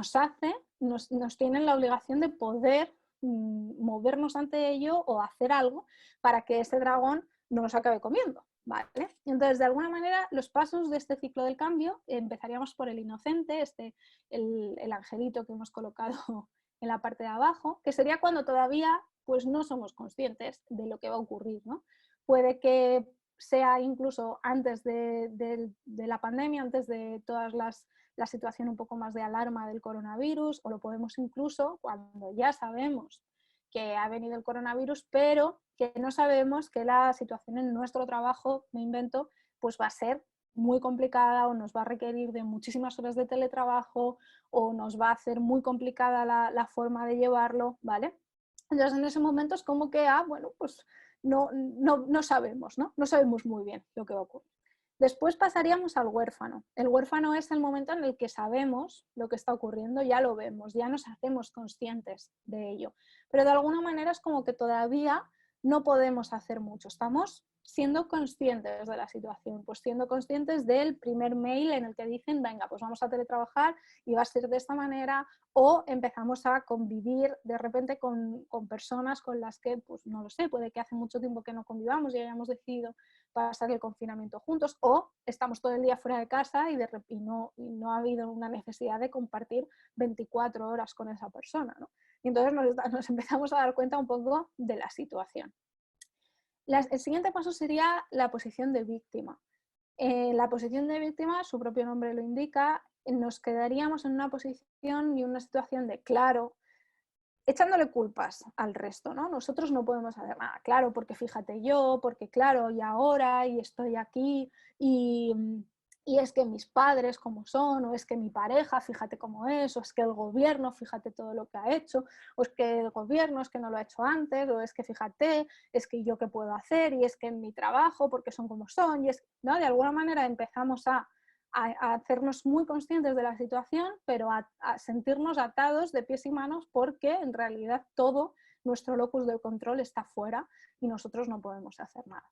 nos tienen la obligación de poder movernos ante ello o hacer algo para que ese dragón no nos acabe comiendo. ¿Vale? Entonces, de alguna manera, los pasos de este ciclo del cambio, empezaríamos por el inocente, el angelito que hemos colocado en la parte de abajo, que sería cuando todavía pues, no somos conscientes de lo que va a ocurrir, ¿no? Puede que sea incluso antes de la pandemia, antes de todas la situación un poco más de alarma del coronavirus, o lo podemos incluso cuando ya sabemos que ha venido el coronavirus, pero que no sabemos que la situación en nuestro trabajo, me invento, pues va a ser muy complicada o nos va a requerir de muchísimas horas de teletrabajo o nos va a hacer muy complicada la forma de llevarlo, ¿vale? Entonces en ese momento es como que, bueno, pues no sabemos, ¿no? No sabemos muy bien lo que va a ocurrir. Después pasaríamos al huérfano. El huérfano es el momento en el que sabemos lo que está ocurriendo, ya lo vemos, ya nos hacemos conscientes de ello. Pero de alguna manera es como que todavía no podemos hacer mucho. Estamos siendo conscientes de la situación, pues siendo conscientes del primer mail en el que dicen, venga, pues vamos a teletrabajar y va a ser de esta manera, o empezamos a convivir de repente con personas con las que, pues no lo sé, puede que hace mucho tiempo que no convivamos y hayamos decidido pasar el confinamiento juntos, o estamos todo el día fuera de casa y no ha habido una necesidad de compartir 24 horas con esa persona, ¿no? Y entonces nos empezamos a dar cuenta un poco de la situación. El siguiente paso sería la posición de víctima. La posición de víctima, su propio nombre lo indica, nos quedaríamos en una posición y una situación de claro, echándole culpas al resto, ¿no? Nosotros no podemos hacer nada, claro, porque fíjate yo, porque claro, y ahora, y estoy aquí, y es que mis padres como son, o es que mi pareja, fíjate cómo es, o es que el gobierno, fíjate todo lo que ha hecho, o es que el gobierno es que no lo ha hecho antes, o es que fíjate, es que yo qué puedo hacer, y es que en mi trabajo, porque son como son, y es, ¿no? De alguna manera empezamos a hacernos muy conscientes de la situación, pero a sentirnos atados de pies y manos porque en realidad todo nuestro locus de control está fuera y nosotros no podemos hacer nada.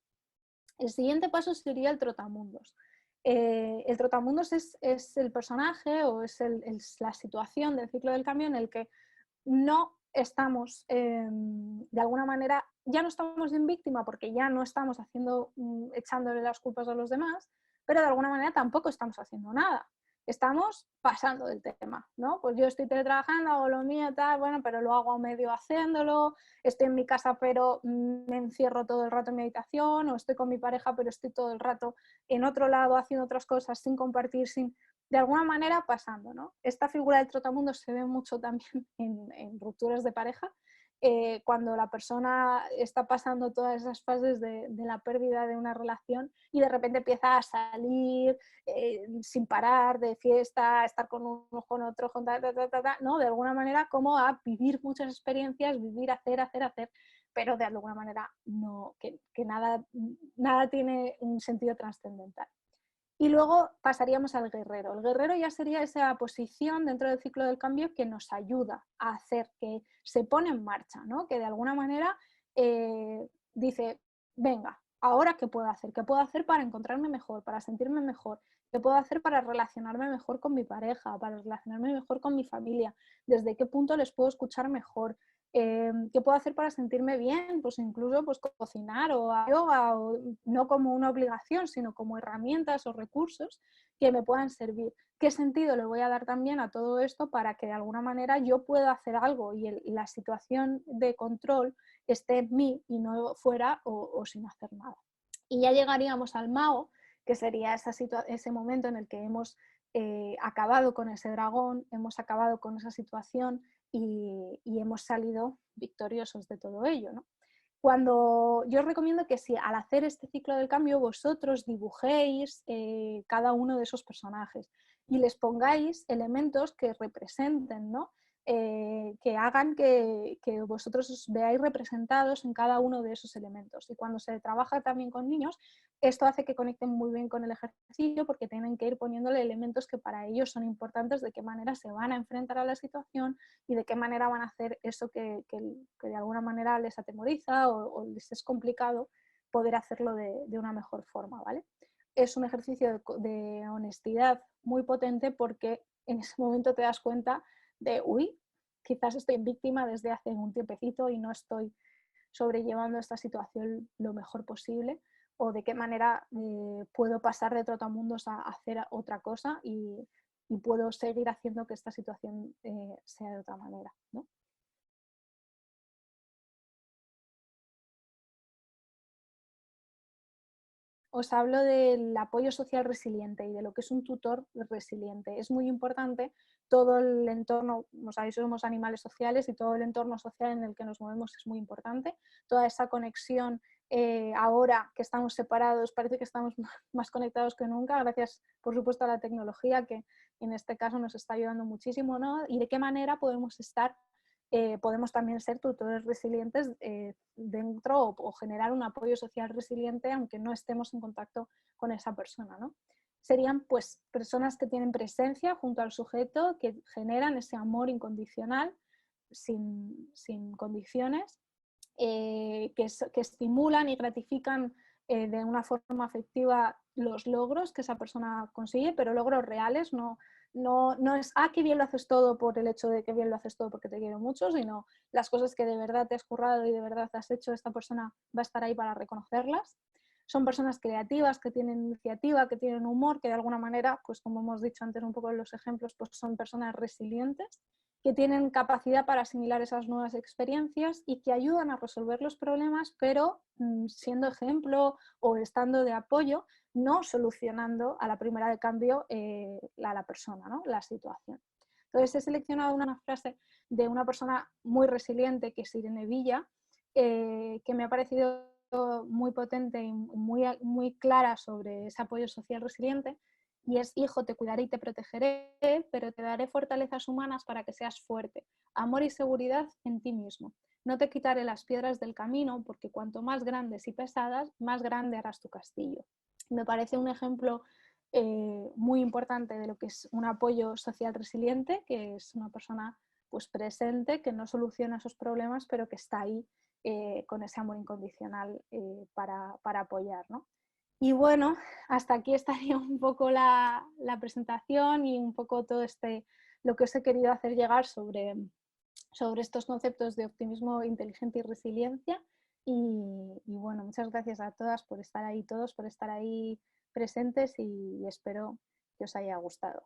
El siguiente paso sería el trotamundos. El trotamundos es el personaje o es la situación del ciclo del cambio en el que no estamos, de alguna manera, ya no estamos en víctima porque ya no estamos echándole las culpas a los demás, pero de alguna manera tampoco estamos haciendo nada. Estamos pasando del tema, ¿no? Pues yo estoy teletrabajando, hago lo mío, tal, bueno, pero lo hago a medio haciéndolo, estoy en mi casa pero me encierro todo el rato en mi habitación, o estoy con mi pareja pero estoy todo el rato en otro lado haciendo otras cosas sin compartir, de alguna manera pasando, ¿no? Esta figura del trotamundo se ve mucho también en rupturas de pareja, cuando la persona está pasando todas esas fases de la pérdida de una relación y de repente empieza a salir sin parar de fiesta, a estar con uno, con otro, ¿no? De alguna manera como a vivir muchas experiencias, vivir, hacer, pero de alguna manera no, que nada tiene un sentido trascendental. Y luego pasaríamos al guerrero. El guerrero ya sería esa posición dentro del ciclo del cambio que nos ayuda a hacer, que se pone en marcha, ¿no? Que de alguna manera dice, venga, ¿ahora qué puedo hacer? ¿Qué puedo hacer para encontrarme mejor, para sentirme mejor? ¿Qué puedo hacer para relacionarme mejor con mi pareja, para relacionarme mejor con mi familia? ¿Desde qué punto les puedo escuchar mejor? ¿Qué puedo hacer para sentirme bien? Pues incluso pues, cocinar o yoga, o no como una obligación, sino como herramientas o recursos que me puedan servir. ¿Qué sentido le voy a dar también a todo esto para que de alguna manera yo pueda hacer algo y la situación de control esté en mí y no fuera o sin hacer nada? Y ya llegaríamos al mago, que sería ese momento en el que hemos acabado con ese dragón, hemos acabado con esa situación y hemos salido victoriosos de todo ello, ¿no? Cuando yo os recomiendo que si al hacer este ciclo del cambio vosotros dibujéis cada uno de esos personajes y les pongáis elementos que representen, ¿no? Que hagan que vosotros os veáis representados en cada uno de esos elementos. Y cuando se trabaja también con niños, esto hace que conecten muy bien con el ejercicio porque tienen que ir poniéndole elementos que para ellos son importantes, de qué manera se van a enfrentar a la situación y de qué manera van a hacer eso que de alguna manera les atemoriza o les es complicado poder hacerlo de una mejor forma, ¿vale? es un ejercicio de honestidad muy potente, porque en ese momento te das cuenta de, uy, quizás estoy víctima desde hace un tiempecito y no estoy sobrellevando esta situación lo mejor posible, o de qué manera puedo pasar de trotamundos a hacer otra cosa y puedo seguir haciendo que esta situación sea de otra manera, ¿no? Os hablo del apoyo social resiliente y de lo que es un tutor resiliente. Es muy importante todo el entorno, como sabéis, somos animales sociales y todo el entorno social en el que nos movemos es muy importante. Toda esa conexión, ahora que estamos separados, parece que estamos más conectados que nunca, gracias, por supuesto, a la tecnología, que en este caso nos está ayudando muchísimo, ¿no? Y de qué manera podemos estar, podemos también ser tutores resilientes dentro, o generar un apoyo social resiliente aunque no estemos en contacto con esa persona, ¿no? Serían pues personas que tienen presencia junto al sujeto, que generan ese amor incondicional sin condiciones, que estimulan y gratifican de una forma afectiva los logros que esa persona consigue, pero logros reales, no es, qué bien lo haces todo por el hecho de que bien lo haces todo porque te quiero mucho, sino las cosas que de verdad te has currado y de verdad has hecho, esta persona va a estar ahí para reconocerlas. Son personas creativas, que tienen iniciativa, que tienen humor, que de alguna manera, pues como hemos dicho antes un poco en los ejemplos, pues son personas resilientes, que tienen capacidad para asimilar esas nuevas experiencias y que ayudan a resolver los problemas, pero siendo ejemplo o estando de apoyo, no solucionando a la primera de cambio a la persona, ¿no? La situación. Entonces he seleccionado una frase de una persona muy resiliente, que es Irene Villa, que me ha parecido muy potente y muy clara sobre ese apoyo social resiliente, y es: hijo, te cuidaré y te protegeré, pero te daré fortalezas humanas para que seas fuerte, amor y seguridad en ti mismo. No te quitaré las piedras del camino, porque cuanto más grandes y pesadas, más grande harás tu castillo. Me parece un ejemplo muy importante de lo que es un apoyo social resiliente, que es una persona pues presente, que no soluciona esos problemas, pero que está ahí con ese amor incondicional para apoyar, ¿no? Y bueno, hasta aquí estaría un poco la presentación y un poco todo lo que os he querido hacer llegar sobre estos conceptos de optimismo inteligente y resiliencia. Y bueno, muchas gracias a todas por estar ahí, todos por estar ahí presentes, y espero que os haya gustado.